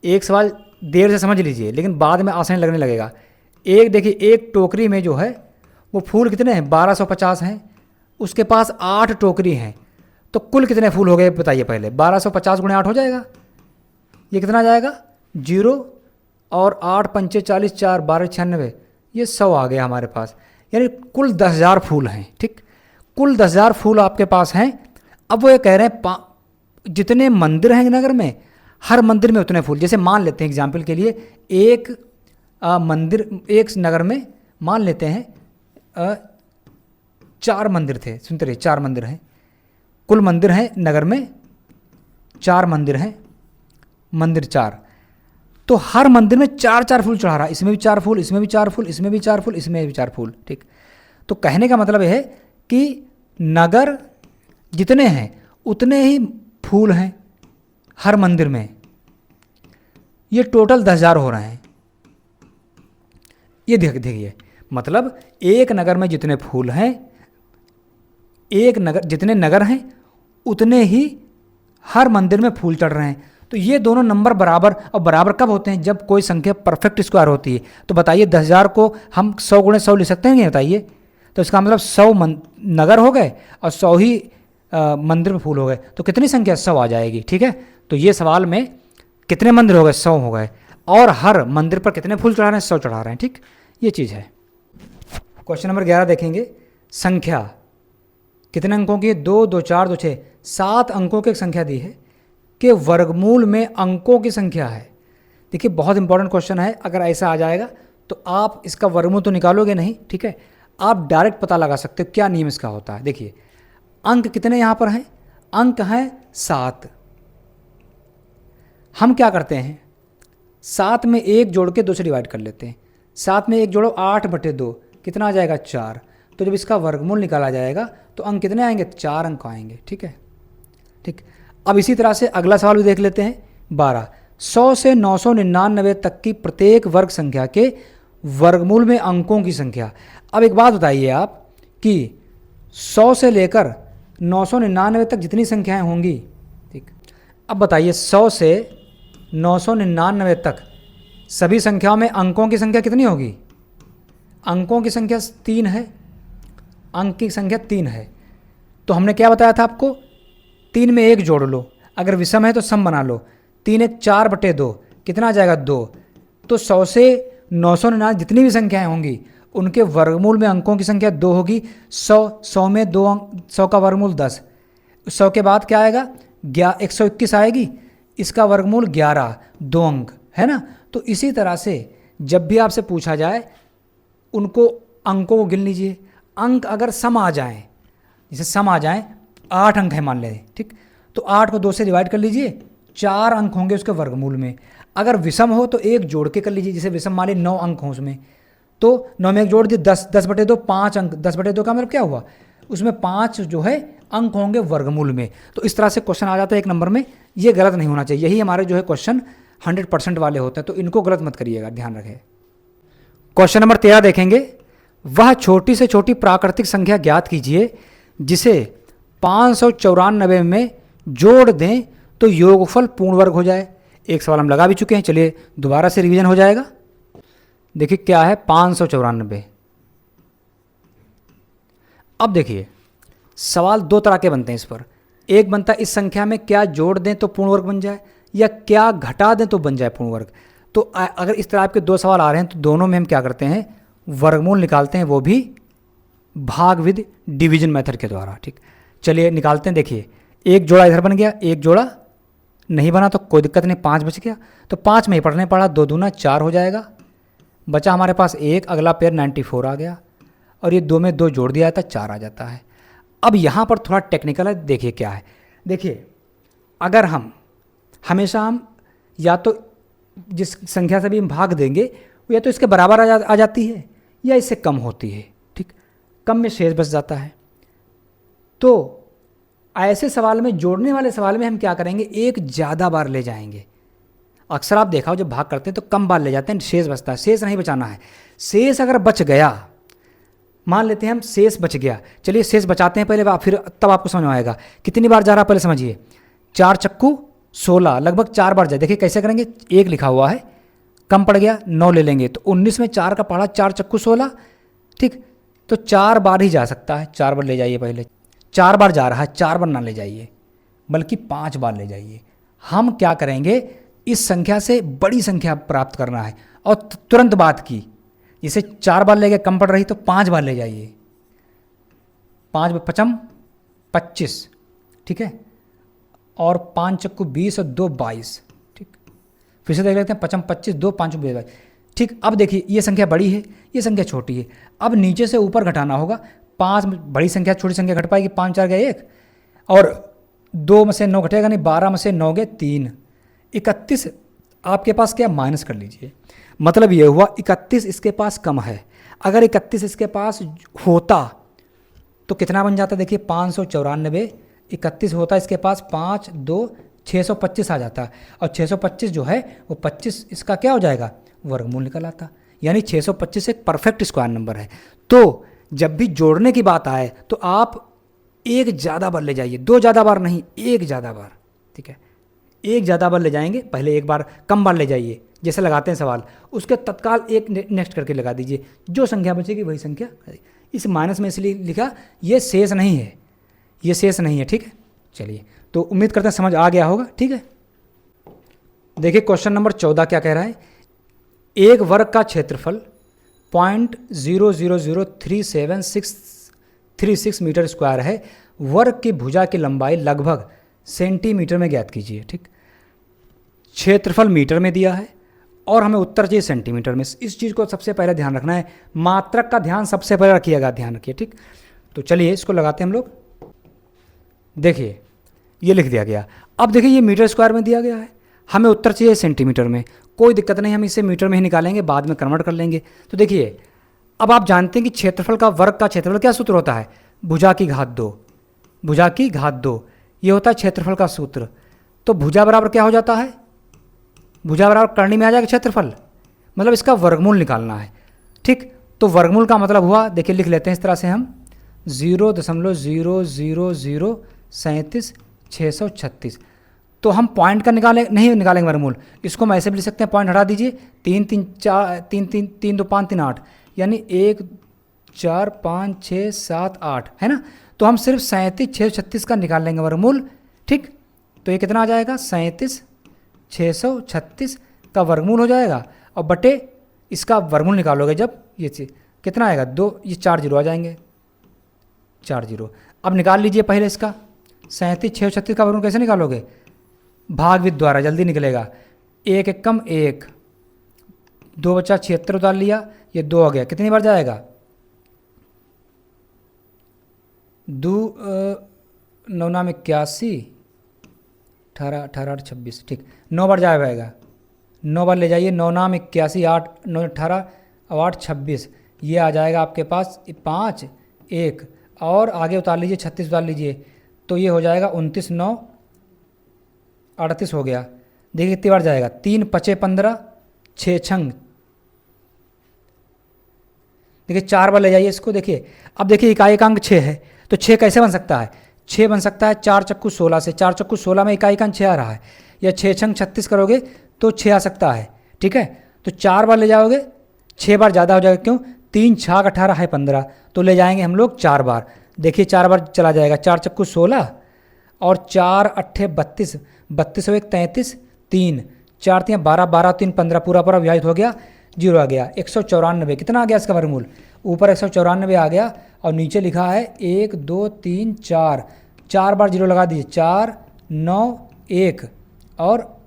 एक सवाल देर से समझ लीजिए लेकिन बाद में आसानी लगने लगेगा। एक देखिए, एक टोकरी में जो है वो फूल कितने हैं? 1250 हैं। उसके पास 8 टोकरी हैं, तो कुल कितने फूल हो गए बताइए पहले। 1250 गुणे 8 हो जाएगा, ये कितना आ जाएगा? 0 और 8 पंचे 40, 4 12 96, ये 100 आ गया हमारे पास। यानी कुल 10,000 फूल हैं, ठीक। कुल 10,000 फूल आपके पास हैं। अब वो ये कह रहे हैं जितने मंदिर हैं नगर में, हर मंदिर में उतने फूल। जैसे मान लेते हैं एग्जाम्पल के लिए, एक मंदिर, एक नगर में मान लेते हैं 4 मंदिर थे। सुनते रहिए, 4 मंदिर हैं, कुल मंदिर हैं नगर में 4 मंदिर हैं, मंदिर 4। तो हर मंदिर में 4-4 फूल चढ़ा रहा है, इसमें भी 4 फूल, इसमें भी 4 फूल, इसमें भी 4 फूल, इसमें भी 4 फूल, ठीक। तो कहने का मतलब यह है कि नगर जितने हैं उतने ही फूल हैं हर मंदिर में। ये टोटल 10,000 हो रहे हैं। ये देखिए, मतलब एक नगर में जितने फूल हैं, एक नगर जितने नगर हैं उतने ही हर मंदिर में फूल चढ़ रहे हैं। तो ये दोनों नंबर बराबर, और बराबर कब होते हैं? जब कोई संख्या परफेक्ट स्क्वायर होती है। तो बताइए 10,000 को हम 100 गुणे 100 लिख सकते हैं क्या? बताइए। तो इसका मतलब 100 नगर हो गए और 100 ही मंदिर में फूल हो गए, तो कितनी संख्या? 100 आ जाएगी। ठीक है, तो ये सवाल में कितने मंदिर हो गए? 100 हो गए। और हर मंदिर पर कितने फूल चढ़ा रहे हैं? 100 चढ़ा रहे हैं। ठीक, ये चीज़ है। क्वेश्चन नंबर 11 देखेंगे। संख्या कितने अंकों की है? 2, 2, 4, 2, 6, 7 अंकों की एक संख्या दी है कि वर्गमूल में अंकों की संख्या है। देखिए बहुत इंपॉर्टेंट क्वेश्चन है। अगर ऐसा आ जाएगा तो आप इसका वर्गमूल तो निकालोगे नहीं, ठीक है, आप डायरेक्ट पता लगा सकते हो क्या नियम इसका होता है। देखिए अंक कितने यहाँ पर हैं? अंक हैं 7। हम क्या करते हैं? 7 में 1 जोड़ के 2 से डिवाइड कर लेते हैं। 7 में 1 जोड़ो 8/2, कितना आ जाएगा? 4। तो जब इसका वर्गमूल निकाला जाएगा तो अंक कितने आएंगे? 4 अंक आएंगे। ठीक है, ठीक। अब इसी तरह से अगला सवाल भी देख लेते हैं। 12, 100 से 999 तक की प्रत्येक वर्ग संख्या के वर्गमूल में अंकों की संख्या। अब एक बात बताइए आप कि 100 से लेकर 999 तक जितनी संख्याएं होंगी, ठीक, अब बताइए 100 से 999 तक सभी संख्याओं में अंकों की संख्या कितनी होगी? अंकों की संख्या 3 है, अंक की संख्या 3 है। तो हमने क्या बताया था आपको? 3 में 1 जोड़ लो, अगर विषम है तो सम बना लो। 3 1 4/2, कितना आ जाएगा? 2। तो 100 से 999 जितनी भी संख्याएं होंगी उनके वर्गमूल में अंकों की संख्या 2 होगी। 100 में 2 अंक, 100 का वर्गमूल 10। 100 के बाद क्या आएगा? 121 आएगी, इसका वर्गमूल 11, 2 अंक है ना। तो इसी तरह से जब भी आपसे पूछा जाए उनको अंकों को गिन लीजिए। अंक अगर सम आ जाएं, जैसे सम आ जाएं, 8 अंक है मान लें, ठीक, तो 8 को 2 से डिवाइड कर लीजिए, 4 अंक होंगे उसके वर्गमूल में। अगर विषम हो तो 1 जोड़ के कर लीजिए, जैसे विषम मान लीजिए 9 अंक हों उसमें, तो 9 में 1 जोड़ दिए 10, 10/2 5 अंक। 10/2 का मतलब क्या हुआ? उसमें 5 जो है अंक होंगे वर्गमूल में। तो इस तरह से क्वेश्चन आ जाता है 1 नंबर में। ये गलत नहीं होना चाहिए। यही हमारे जो है क्वेश्चन 100% वाले होते हैं, तो इनको गलत मत करिएगा, ध्यान रखें। क्वेश्चन नंबर 13 देखेंगे। वह छोटी से छोटी प्राकृतिक संख्या ज्ञात कीजिए जिसे 594 में जोड़ दें तो योगफल पूर्ण वर्ग हो जाए। एक सवाल हम लगा भी चुके हैं, चलिए दोबारा से रिवीजन हो जाएगा। देखिए क्या है? 594। अब देखिए सवाल 2 तरह के बनते हैं इस पर। एक बनता है इस संख्या में क्या जोड़ दें तो पूर्ण वर्ग बन जाए, या क्या घटा दें तो बन जाए पूर्ण वर्ग। तो अगर इस तरह के 2 सवाल आ रहे हैं तो दोनों में हम क्या करते हैं? वर्गमूल निकालते हैं, वो भी भाग विद डिवीजन मेथड के द्वारा। ठीक, चलिए निकालते हैं। देखिए 1 जोड़ा इधर बन गया, 1 जोड़ा नहीं बना तो कोई दिक्कत नहीं, 5 बच गया। तो 5 में ही पढ़ने पड़ा, 2 दूना 4 हो जाएगा। बचा हमारे पास 1, अगला पेयर 94 आ गया, और ये 2 में 2 जोड़ दिया जाता है, 4 आ जाता है। अब यहाँ पर थोड़ा टेक्निकल है, देखिए क्या है। देखिए अगर हम हमेशा हम या तो जिस संख्या से भी हम भाग देंगे वो या तो इसके बराबर आ जाती है या इससे कम होती है। ठीक, कम में शेष बच जाता है। तो ऐसे सवाल में, जोड़ने वाले सवाल में हम क्या करेंगे? एक ज़्यादा बार ले जाएंगे। अक्सर आप देखा हो जब भाग करते हैं तो कम बार ले जाते हैं, शेष बचता है। शेष नहीं बचाना है। शेष अगर बच गया, मान लेते हैं हम शेष बच गया, चलिए शेष बचाते हैं पहले, फिर तब आपको समझ में आएगा कितनी बार जा रहा है। पहले समझिए, 4 चक्कू 16, लगभग 4 बार जाए। देखिए कैसे करेंगे? 1 लिखा हुआ है, कम पड़ गया 9 ले लेंगे, तो 19 में 4 का पढ़ा, 4 चक्कू 16। ठीक, तो 4 बार ही जा सकता है। 4 बार ले जाइए, पहले 4 बार जा रहा है, 4 बार ना ले जाइए, बल्कि 5 बार ले जाइए। हम क्या करेंगे? इस संख्या से बड़ी संख्या प्राप्त करना है और तुरंत बात की, जैसे 4 बार ले गए, कम पड़ रही तो 5 बार ले जाइए। 5 पचम 25, ठीक है, और 5 चक्कू 20 और 2 22। ठीक, फिर से देख लेते हैं, 55 25, 2 5 22। ठीक, अब देखिए ये संख्या बड़ी है, ये संख्या छोटी है। अब नीचे से ऊपर घटाना होगा। 5 बड़ी संख्या छोटी संख्या घट पाएगी, 5 4 गए 1, और 2 में से 9 घटेगा नहीं, 12 में से 9 गए 3। 31 आपके पास क्या? माइनस कर लीजिए। मतलब ये हुआ 31 इसके पास कम है। अगर 31 इसके पास होता तो कितना बन जाता? देखिए 594, 31 होता इसके पास, 5 2 625 आ जाता। और 625 जो है वो 25 इसका क्या हो जाएगा? वर्गमूल निकल आता। यानी 625 एक परफेक्ट स्क्वायर नंबर है। तो जब भी जोड़ने की बात आए तो आप 1 ज़्यादा बार ले जाइए, 2 ज़्यादा बार नहीं, 1 ज़्यादा बार। ठीक है, एक ज़्यादा बार ले जाएंगे, पहले एक बार कम बार ले जाइए, जैसे लगाते हैं सवाल, उसके तत्काल एक नेक्स्ट करके लगा दीजिए, जो संख्या बचेगी वही संख्या। इस माइनस में इसलिए लिखा ये शेष नहीं है, ये शेष नहीं है, ठीक है। चलिए, तो उम्मीद करते हैं समझ आ गया होगा, ठीक है। देखिए क्वेश्चन नंबर 14 क्या कह रहा है, एक वर्ग का क्षेत्रफल 0.00037636 मीटर स्क्वायर है, वर्ग की भुजा की लंबाई लगभग सेंटीमीटर में ज्ञात कीजिए, ठीक। क्षेत्रफल मीटर में दिया है और हमें उत्तर चाहिए सेंटीमीटर में। इस चीज़ को सबसे पहले ध्यान रखना है, मात्रक का ध्यान सबसे पहले रखिएगा, ध्यान रखिए, ठीक। तो चलिए इसको लगाते हैं हम लोग। देखिए ये लिख दिया गया। अब देखिए ये मीटर स्क्वायर में दिया गया है, हमें उत्तर चाहिए सेंटीमीटर में। कोई दिक्कत नहीं, हम इसे मीटर में ही निकालेंगे, बाद में कन्वर्ट कर लेंगे। तो देखिए अब आप जानते हैं कि क्षेत्रफल का, वर्ग का क्षेत्रफल क्या सूत्र होता है, भुजा की घात 2, भुजा की घात 2, ये होता है क्षेत्रफल का सूत्र। तो भुजा बराबर क्या हो जाता है, भुजा बराबर करनी में आ जाएगा क्षेत्रफल, मतलब इसका वर्गमूल निकालना है, ठीक। तो वर्गमूल का मतलब हुआ, देखिए लिख लेते हैं इस तरह से हम 0.000373636। तो हम पॉइंट का नहीं निकालेंगे वर्गमूल, इसको हम ऐसे भी लिख सकते हैं, पॉइंट हटा दीजिए, 3 3 4 3 3 3 2 5 3 8, यानी 1 4 5 6 7 8 है ना। तो हम सिर्फ 37,636 का निकाल लेंगे वर्गमूल, ठीक। तो ये कितना आ जाएगा, 37,636 का वर्गमूल हो जाएगा, और बटे इसका वर्गमूल निकालोगे जब, ये चीज कितना आएगा 2, ये 4 जीरो आ जाएंगे, 4 जीरो। अब निकाल लीजिए पहले इसका 37,636 का वर्गमूल कैसे निकालोगे, भागवित द्वारा, जल्दी निकलेगा। 1 एकम 1, 2 बचा 76 उतार लिया, ये 2 आ गया, कितनी बार जाएगा, 2 9 9 81, 18 18 26, ठीक, 9 बार जाएगा, 9 बार ले जाइए, 9 9 81, 8 9 18 और 8 26, ये आ जाएगा आपके पास 5 1, और आगे उतार लीजिए 36 उतार लीजिए, तो ये हो जाएगा 29 9 38 हो गया। देखिए कितनी बार जाएगा, 3 5 15, 6 छंग, देखिए 4 बार ले जाइए इसको। देखिए अब देखिए इकाई अंक 6 है, तो 6 कैसे बन सकता है, 6 बन सकता है 4 चक्कू 16 से, 4 चक्कू 16 में इकाई अंक 6 आ रहा है, या 6 छंग 36 करोगे तो 6 आ सकता है, ठीक है। तो 4 बार ले जाओगे, 6 बार ज़्यादा हो जाएगा, क्यों, 3 छाक 18 है 15, तो ले जाएंगे हम लोग 4 बार। देखिए 4 बार चला जाएगा, 4 चक्कू 16 और 4 अट्ठे 32, 32 और 1 33, 3 4 3 12, 12 3 15, पूरा पूरा विभाजित हो गया, 0 आ गया। 194, कितना आ गया इसका वर्गमूल, ऊपर 194 आ गया, और नीचे लिखा है 1 2 3 4, 4 बार 0 लगा दीजिए, 4 9 1, और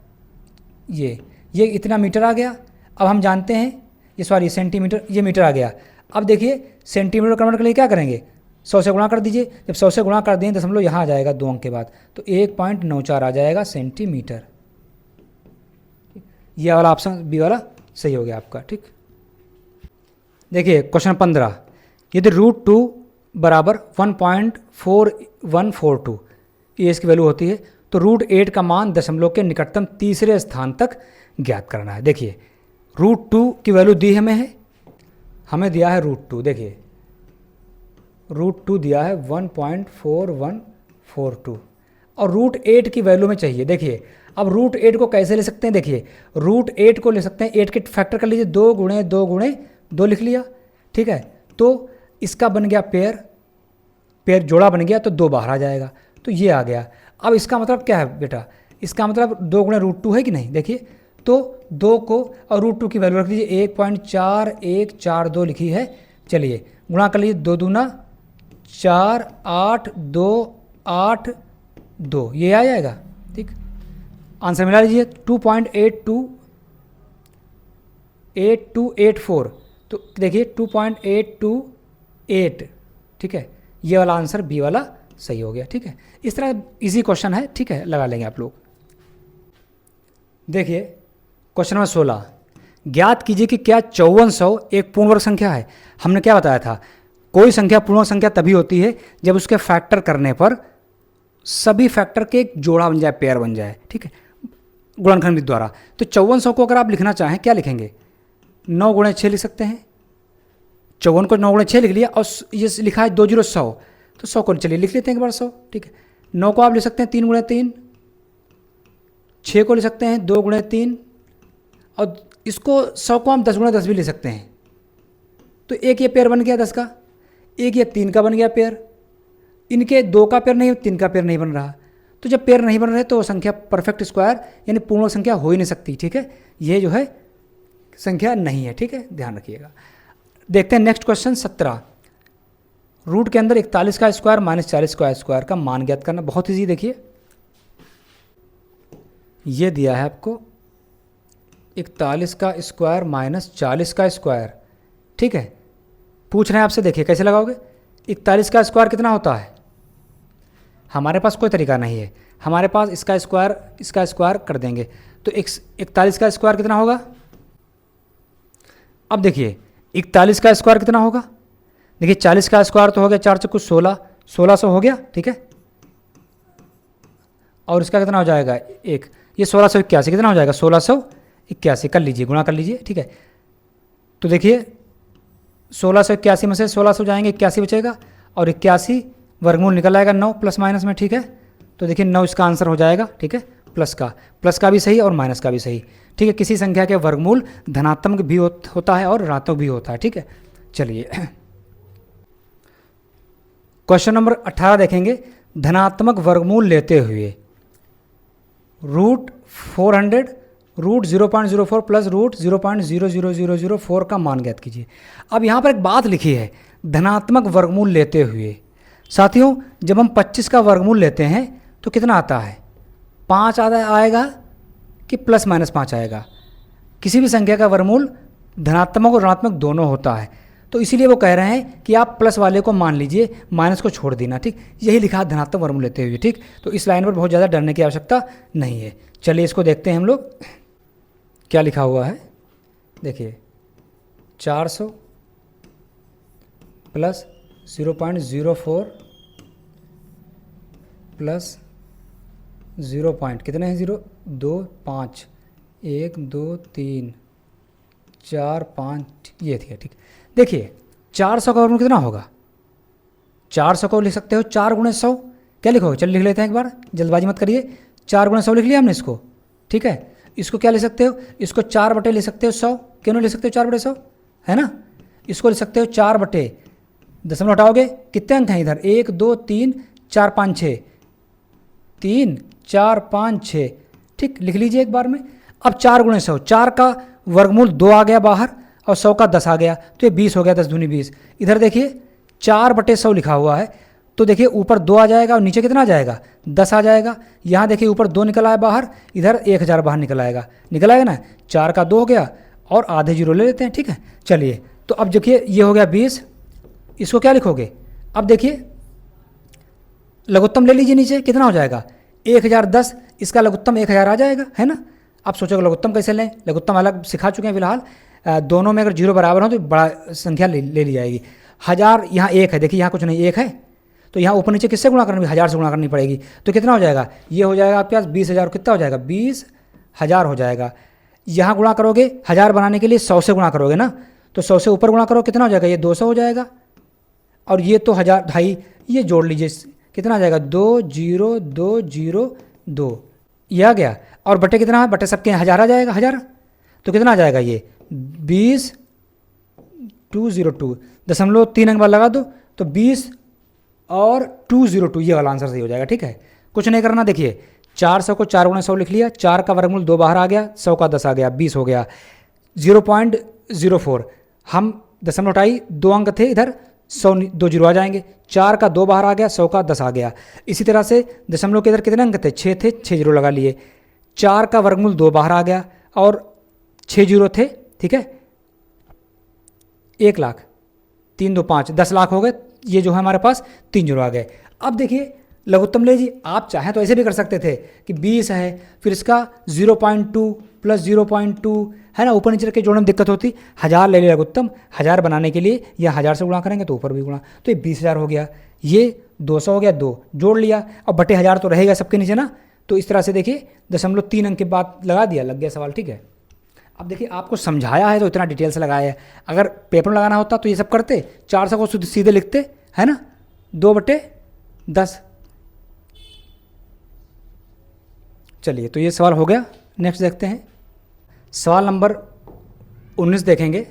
ये इतना मीटर आ गया। अब हम जानते हैं, ये सॉरी सेंटीमीटर, ये मीटर आ गया। अब देखिए सेंटीमीटर कन्वर्ट के लिए क्या करेंगे, 100 से गुणा कर दीजिए, जब 100 से गुणा कर दें दशमलव यहाँ आ जाएगा 2 अंक के बाद, तो 1.94 आ जाएगा सेंटीमीटर। ये वाला ऑप्शन बी वाला सही हो गया आपका, ठीक। देखिए क्वेश्चन 15, यदि √2 बराबर 1.4142 ये इसकी वैल्यू होती है, तो √8 का मान दशमलव के निकटतम तीसरे स्थान तक ज्ञात करना है। देखिए √2 की वैल्यू दी हमें दिया है √2, देखिए √2 दिया है 1.4142, और √8 की वैल्यू में चाहिए। देखिए अब √8 को कैसे ले सकते हैं, देखिए √8 को ले सकते हैं, 8 के फैक्टर कर लीजिए, 2 गुणे 2 गुणे 2 लिख लिया, ठीक है। तो इसका बन गया पेयर जोड़ा बन गया, तो 2 बाहर आ जाएगा, तो ये आ गया। अब इसका मतलब क्या है बेटा, इसका मतलब 2 गुणे √2 है कि नहीं, देखिए तो 2 को और √2 की वैल्यू रख लीजिए, 1.4142 लिखी है। चलिए गुणा कर लीजिए, 2 दूना 4 8 2 8 2, ये आ जाएगा, ठीक। आंसर मिला लीजिए 2.8284, तो देखिए 2.828, ठीक है। ये वाला आंसर बी वाला सही हो गया, ठीक है। इस तरह इजी क्वेश्चन है, ठीक है, लगा लेंगे आप लोग। देखिए क्वेश्चन नंबर 16, ज्ञात कीजिए कि क्या 5400 एक पूर्ण वर्ग संख्या है। हमने क्या बताया था, कोई संख्या पूर्ण वर्ग संख्या तभी होती है जब उसके फैक्टर करने पर सभी फैक्टर के एक जोड़ा बन जाए, पेयर बन जाए, ठीक है, गुणनखंड विधि द्वारा। तो 5400 को अगर आप लिखना चाहें क्या लिखेंगे, 9 गुणे 6 लिख सकते हैं। 54 को 9 गुणे 6 लिख लिया, और ये लिखा है 2 0 100, तो 100 को चलिए लिख लेते हैं एक बार 100, ठीक है। 9 को आप लिख सकते हैं 3 गुणे 3, 6 को ले सकते हैं 2 गुणे 3, और इसको 100 को हम 10 गुणे 10 भी ले सकते हैं। तो एक ये पेयर बन गया 10 का, एक ये 3 का बन गया पेयर। इनके 2 का पेयर नहीं, 3 का पेयर नहीं बन रहा। तो जब पेयर नहीं बन रहे तो संख्या परफेक्ट स्क्वायर यानी पूर्ण संख्या हो ही नहीं सकती। ठीक है, ये जो है संख्या नहीं है। ठीक है, ध्यान रखिएगा। देखते हैं नेक्स्ट क्वेश्चन 17। रूट के अंदर 41 का स्क्वायर माइनस 40 का स्क्वायर का मान ज्ञात करना। बहुत ईजी, देखिए ये दिया है आपको 41 का स्क्वायर माइनस 40 का स्क्वायर। ठीक है, पूछ रहे हैं आपसे, देखिए कैसे लगाओगे। 41 का स्क्वायर कितना होता है, हमारे पास कोई तरीका नहीं है, हमारे पास इसका स्क्वायर कर देंगे। तो 41 का स्क्वायर कितना होगा। अब देखिए 41 का स्क्वायर कितना होगा। देखिए 40 का स्क्वायर तो हो गया 4 कुछ 1600 हो गया। ठीक है, और इसका कितना हो जाएगा एक, ये 1681 कितना हो जाएगा 1681 कर लीजिए, गुणा कर लीजिए। ठीक है, तो देखिए 1681 में से 1600 जाएंगे 81 बचेगा, और 81 वर्गमूल निकल आएगा 9 प्लस माइनस में। ठीक है, तो देखिए 9 इसका आंसर हो जाएगा। ठीक है, प्लस का भी सही और माइनस का भी सही। ठीक है, किसी संख्या के वर्गमूल धनात्मक भी होता है और ऋणात्मक भी होता है। ठीक है, चलिए क्वेश्चन नंबर 18 देखेंगे। धनात्मक वर्गमूल लेते हुए रूट 400 रूट 0.04 प्लस रूट 0.00004 का मान ज्ञात कीजिए। अब यहाँ पर एक बात लिखी है, धनात्मक वर्गमूल लेते हुए। साथियों, जब हम 25 का वर्गमूल लेते हैं तो कितना आता है, 5 आएगा कि प्लस माइनस 5 आएगा। किसी भी संख्या का वर्गमूल धनात्मक और ऋणात्मक दोनों होता है, तो इसीलिए वो कह रहे हैं कि आप प्लस वाले को मान लीजिए, माइनस को छोड़ देना। ठीक, यही लिखा है धनात्मक वर्गमूल लेते हुए। ठीक, तो इस लाइन पर बहुत ज़्यादा डरने की आवश्यकता नहीं है। चलिए इसको देखते हैं हम लोग क्या लिखा हुआ है। देखिए 400 प्लस 0.04 प्लस 0 पॉइंट कितने हैं 0 2 5 1 2 3 4 5 ये थी। ठीक, देखिए 400 का वर्गमूल कितना होगा, 400 को लिख सकते हो 4 गुणे 100। क्या लिखोगे, चल लिख लेते हैं एक बार, जल्दबाजी मत करिए। 4 गुणे 100 लिख लिया हमने इसको। ठीक है, इसको क्या ले सकते हो, इसको 4 बटे ले सकते हो 100। क्यों नहीं ले सकते हो 4 बटे 100, है ना। इसको ले सकते हो 4 बटे, दशमलव हटाओगे कितने अंक हैं इधर, 1 2 3 4 5 6, 3 4 5 6। ठीक, लिख लीजिए एक बार में। अब 4 गुणे 100, 4 का वर्गमूल 2 आ गया बाहर और 100 का 10 आ गया, तो ये 20 हो गया, 10 दूनी 20। इधर देखिए 4 बटे 100 लिखा हुआ है, तो देखिए ऊपर 2 आ जाएगा और नीचे कितना आ जाएगा 10 आ जाएगा। यहाँ देखिए ऊपर 2 निकल आया बाहर, इधर 1000 बाहर निकल आएगा ना। 4 का 2 हो गया और आधे जीरो ले लेते हैं। ठीक है, चलिए तो अब देखिए ये हो गया 20, इसको क्या लिखोगे। अब देखिए लघुत्तम ले लीजिए, नीचे कितना हो जाएगा 1010, इसका लघुत्तम 1000 आ जाएगा, है ना। आप सोचोगे लघुत्तम कैसे लें, लघुत्तम अलग सिखा चुके हैं फिलहाल। दोनों में अगर जीरो बराबर हो तो बड़ा संख्या ले ली जाएगी। 1000 यहाँ 1 है, देखिए यहाँ कुछ नहीं 1 है, तो यहाँ ऊपर नीचे किससे गुणा करनी, 1000 से गुणा करनी पड़ेगी। तो कितना हो जाएगा, ये हो जाएगा आपके पास 20,000, कितना हो जाएगा 20,000 हो जाएगा। यहाँ गुणा करोगे 1000 बनाने के लिए 100 से गुणा करोगे ना, तो 100 से ऊपर गुणा करो कितना हो जाएगा, ये 200 हो जाएगा। और ये तो 1000 ढाई, ये जोड़ लीजिए कितना आ जाएगा 20202, ये आ गया। और बटे कितना है, बटे सबके 1000 आ जाएगा 1000, तो कितना आ जाएगा ये 20,202, 0.3 अंक बाद लगा दो तो 20 और 202, ये वाला आंसर सही हो जाएगा। ठीक है, कुछ नहीं करना। देखिए 400 को 4 गुणे 100 लिख लिया, 4 का वर्गमूल 2 बाहर आ गया, 100 का 10 आ गया, 20 हो गया। 0.04 हम दशमलव हटाई, 2 अंक थे इधर, 100 2 जीरो आ जाएंगे। 4 का 2 बाहर आ गया, 100 का 10 आ गया। इसी तरह से दशमलव के इधर कितने अंक थे, 6 थे, 6 जीरो लगा लिए। 4 का वर्गमूल 2 बाहर आ गया और 6 जीरो थे। ठीक है, 1 लाख, 3 2 5, 10 लाख हो गए। ये जो है हमारे पास 3 जीरो आ गए। अब देखिए लघुत्तम ले जी, आप चाहें तो ऐसे भी कर सकते थे कि 20 है, फिर इसका 0.2 प्लस 0.2 है ना, ऊपर नीचे के जोड़ने में दिक्कत होती। 1000 ले लिया लघुत्तम, 1000 बनाने के लिए या 1000 से गुणा करेंगे तो ऊपर भी गुणा, तो ये 20,000 हो गया। ये 200 हो गया, 2 जोड़ लिया, अब बटे 1000 तो रहेगा सबके नीचे ना। तो इस तरह से देखिए 0.3 अंक के बाद लगा दिया, लग गया सवाल। ठीक है, अब देखिए आपको समझाया है तो इतना डिटेल से लगाया है, अगर पेपर में लगाना होता तो ये सब करते, 400 को सीधे लिखते, है ना, 2/10। चलिए, तो ये सवाल हो गया। नेक्स्ट देखते हैं, सवाल नंबर 19 देखेंगे।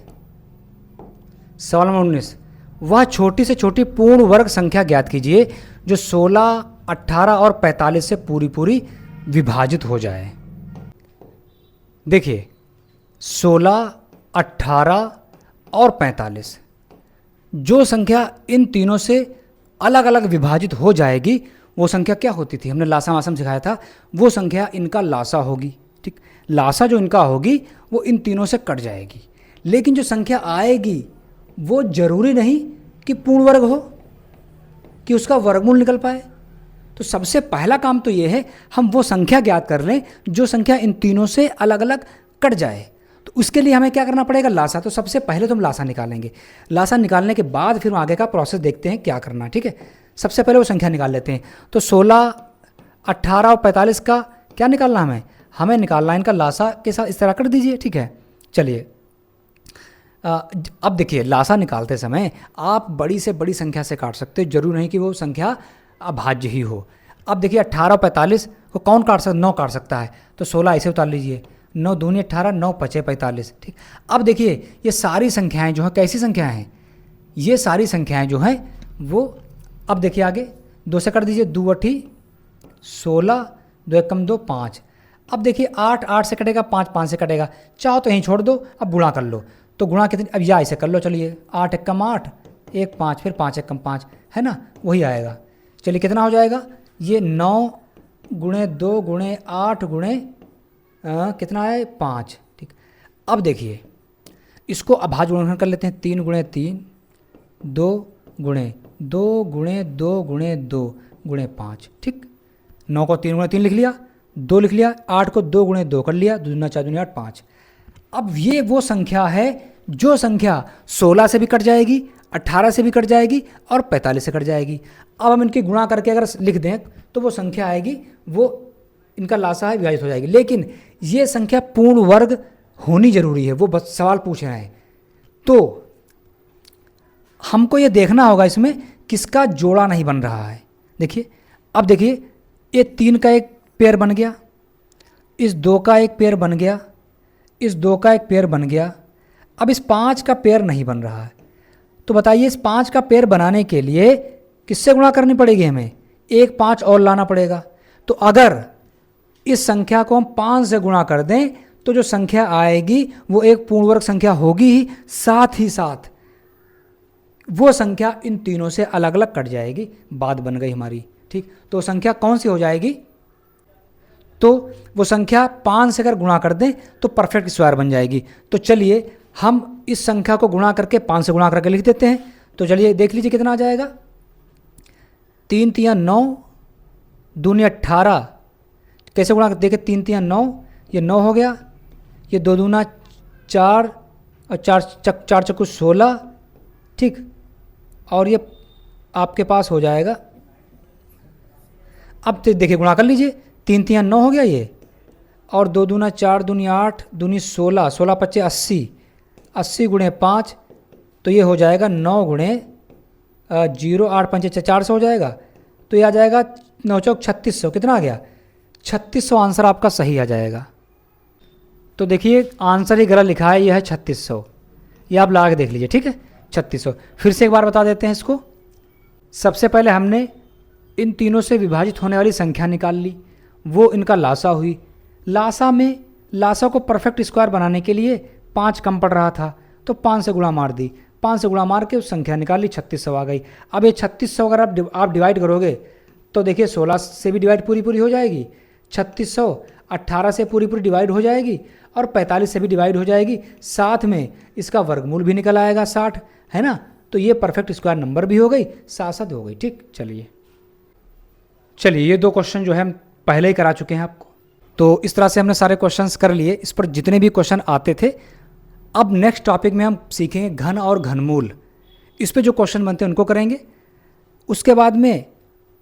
सवाल नंबर 19, वह छोटी से छोटी पूर्ण वर्ग संख्या ज्ञात कीजिए जो 16, 18 और 45 से पूरी पूरी विभाजित हो जाए। देखिए 16, 18 और 45, जो संख्या इन तीनों से अलग अलग विभाजित हो जाएगी वो संख्या क्या होती थी? हमने लासा मासा में सिखाया था, वो संख्या इनका लासा होगी। ठीक, लासा जो इनका होगी वो इन तीनों से कट जाएगी। लेकिन जो संख्या आएगी वो जरूरी नहीं कि पूर्ण वर्ग हो, कि उसका वर्गमूल निकल पाए। तो सबसे पहला काम तो ये है हम वो संख्या ज्ञात कर लें जो संख्या इन तीनों से अलग अलग कट जाए। तो उसके लिए हमें क्या करना पड़ेगा? लासा। तो सबसे पहले तो हम लासा निकालेंगे। लासा निकालने के बाद फिर आगे का प्रोसेस देखते हैं क्या करना है। ठीक है, सबसे पहले वो संख्या निकाल लेते हैं। तो 16, 18 और 45 का क्या निकालना हमें निकालना है इनका लासा के साथ। इस तरह कर दीजिए। ठीक है, चलिए अब देखिए लासा निकालते समय आप बड़ी से बड़ी संख्या से काट सकते हो, जरूर नहीं कि वो संख्या अभाज्य ही हो। अब देखिए 18 और 45 को कौन काट सकता? 9 काट सकता है। तो 16 ऐसे उतार लीजिए, 9 दूनी 18, 9 पचे 45। ठीक, अब देखिए ये सारी संख्याएं जो हैं कैसी संख्याएं हैं? ये सारी संख्याएं जो हैं वो, अब देखिए आगे 2 से कर दीजिए, 2 8 16, 2 1 2 5। अब देखिए 8 8 से कटेगा, 5 5 से कटेगा, चाहो तो यहीं छोड़ दो, अब गुणा कर लो। तो गुणा कितनी? अब या ऐसे कर लो, चलिए 8 1 8, 1 5, फिर 5 1 5, है ना, वही आएगा। चलिए कितना हो जाएगा? ये 9 गुणे 2 गुणे 8 गुणे कितना है? 5। ठीक, अब देखिए इसको अभाज्य गुणनखंड कर लेते हैं। 3 गुणे 3, 2 गुणे 2 गुणे 2 गुणे 2 गुणे 5। ठीक, 9 को 3 गुणे 3 लिख लिया, 2 लिख लिया, 8 को 2 गुणे 2 कर लिया, 2 दूना 4 दूनी 8 5। अब ये वो संख्या है जो संख्या 16 से भी कट जाएगी, 18 से भी कट जाएगी और 45 से कट जाएगी। अब हम इनकी गुणा करके अगर लिख दें तो वो संख्या आएगी, वो इनका लासा है, विभाजित हो जाएगी। लेकिन ये संख्या पूर्ण वर्ग होनी जरूरी है, वो बस सवाल पूछ रहे हैं। तो हमको ये देखना होगा इसमें किसका जोड़ा नहीं बन रहा है। देखिए अब देखिए ये 3 का एक पेयर बन गया, इस 2 का एक पेयर बन गया, इस 2 का एक पेयर बन गया। अब इस 5 का पेयर नहीं बन रहा है। तो बताइए इस 5 का पेयर बनाने के लिए किससे गुणा करनी पड़ेगी? हमें एक 5 और लाना पड़ेगा। तो अगर इस संख्या को हम 5 से गुणा कर दें तो जो संख्या आएगी वो एक पूर्ण वर्ग संख्या होगी ही, साथ ही साथ वो संख्या इन तीनों से अलग अलग कट जाएगी। बात बन गई हमारी। ठीक, तो संख्या कौन सी हो जाएगी? तो वो संख्या 5 से अगर गुणा कर दें तो परफेक्ट स्क्वायर बन जाएगी। तो चलिए हम इस संख्या को गुणा करके 5 से गुणा करके लिख देते हैं। तो चलिए देख लीजिए कितना आ जाएगा। 3 3 9, दूनी 18। कैसे गुणा? देखिए 3 3 9, ये 9 हो गया, ये 2 दूना 4 और 4 चक्कू 16। ठीक, और ये आपके पास हो जाएगा। अब देखिए गुणा कर लीजिए, 3 3 9 हो गया ये, और 2 दूना 4 दूनी 8 दूनी 16, 16 25 80, 80 गुणे 5, तो ये हो जाएगा 9 गुणे 0 8 5 400 हो जाएगा। तो ये आ जाएगा 9 चौक 3600। कितना आ गया? 3600 आंसर आपका सही आ जाएगा। तो देखिए आंसर ही गलत लिखा है, यह है 3600। ये आप लगा के देख लीजिए। ठीक है, 3600। फिर से एक बार बता देते हैं इसको। सबसे पहले हमने इन तीनों से विभाजित होने वाली संख्या निकाल ली, वो इनका लासा हुई। लासा में लासा को परफेक्ट स्क्वायर बनाने के लिए 5 कम पड़ रहा था, तो 5 से गुणा मार दी। 5 से गुणा मार के उस संख्या निकाल ली, 3600 आ गई। अब ये 3600 अगर आप डिवाइड करोगे तो देखिए 16 से भी डिवाइड पूरी हो जाएगी, 3600 18 से पूरी डिवाइड हो जाएगी और 45 से भी डिवाइड हो जाएगी। साथ में इसका वर्गमूल भी निकल आएगा 60, है ना। तो ये परफेक्ट स्क्वायर नंबर भी हो गई, साथ साथ हो गई। ठीक, चलिए ये 2 क्वेश्चन जो है हम पहले ही करा चुके हैं आपको। तो इस तरह से हमने सारे क्वेश्चंस कर लिए। इस पर जितने भी क्वेश्चन आते थे, अब नेक्स्ट टॉपिक में हम सीखेंगे घन और घनमूल। इस पे जो क्वेश्चन बनते हैं उनको करेंगे। उसके बाद में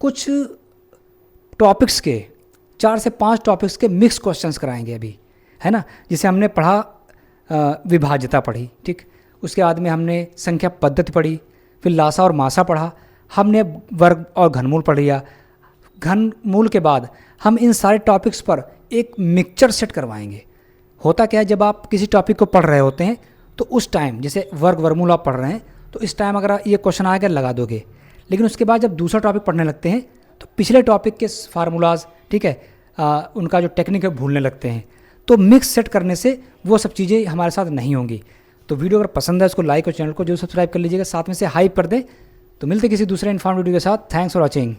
कुछ टॉपिक्स के 4 से 5 टॉपिक्स के मिक्स क्वेश्चंस कराएंगे अभी, है ना। जिसे हमने पढ़ा विभाज्यता पढ़ी, ठीक। उसके बाद में हमने संख्या पद्धति पढ़ी, फिर लासा और मासा पढ़ा, हमने वर्ग और घनमूल पढ़ लिया, घनमूल के बाद हम इन सारे टॉपिक्स पर एक मिक्सचर सेट करवाएंगे। होता क्या है, जब आप किसी टॉपिक को पढ़ रहे होते हैं तो उस टाइम जैसे वर्ग वर्गमूल आप पढ़ रहे हैं तो इस टाइम अगर ये क्वेश्चन आएगा लगा दोगे, लेकिन उसके बाद जब दूसरा टॉपिक पढ़ने लगते हैं तो पिछले टॉपिक के फार्मूलाज, ठीक है, उनका जो टेक्निक है भूलने लगते हैं। तो मिक्स सेट करने से वो सब चीज़ें हमारे साथ नहीं होंगी। तो वीडियो अगर पसंद है उसको लाइक और चैनल को जो सब्सक्राइब कर लीजिएगा, साथ में से हाइप कर दें। तो मिलते किसी दूसरे इन्फॉर्मेटिव वीडियो के साथ। Thanks for watching.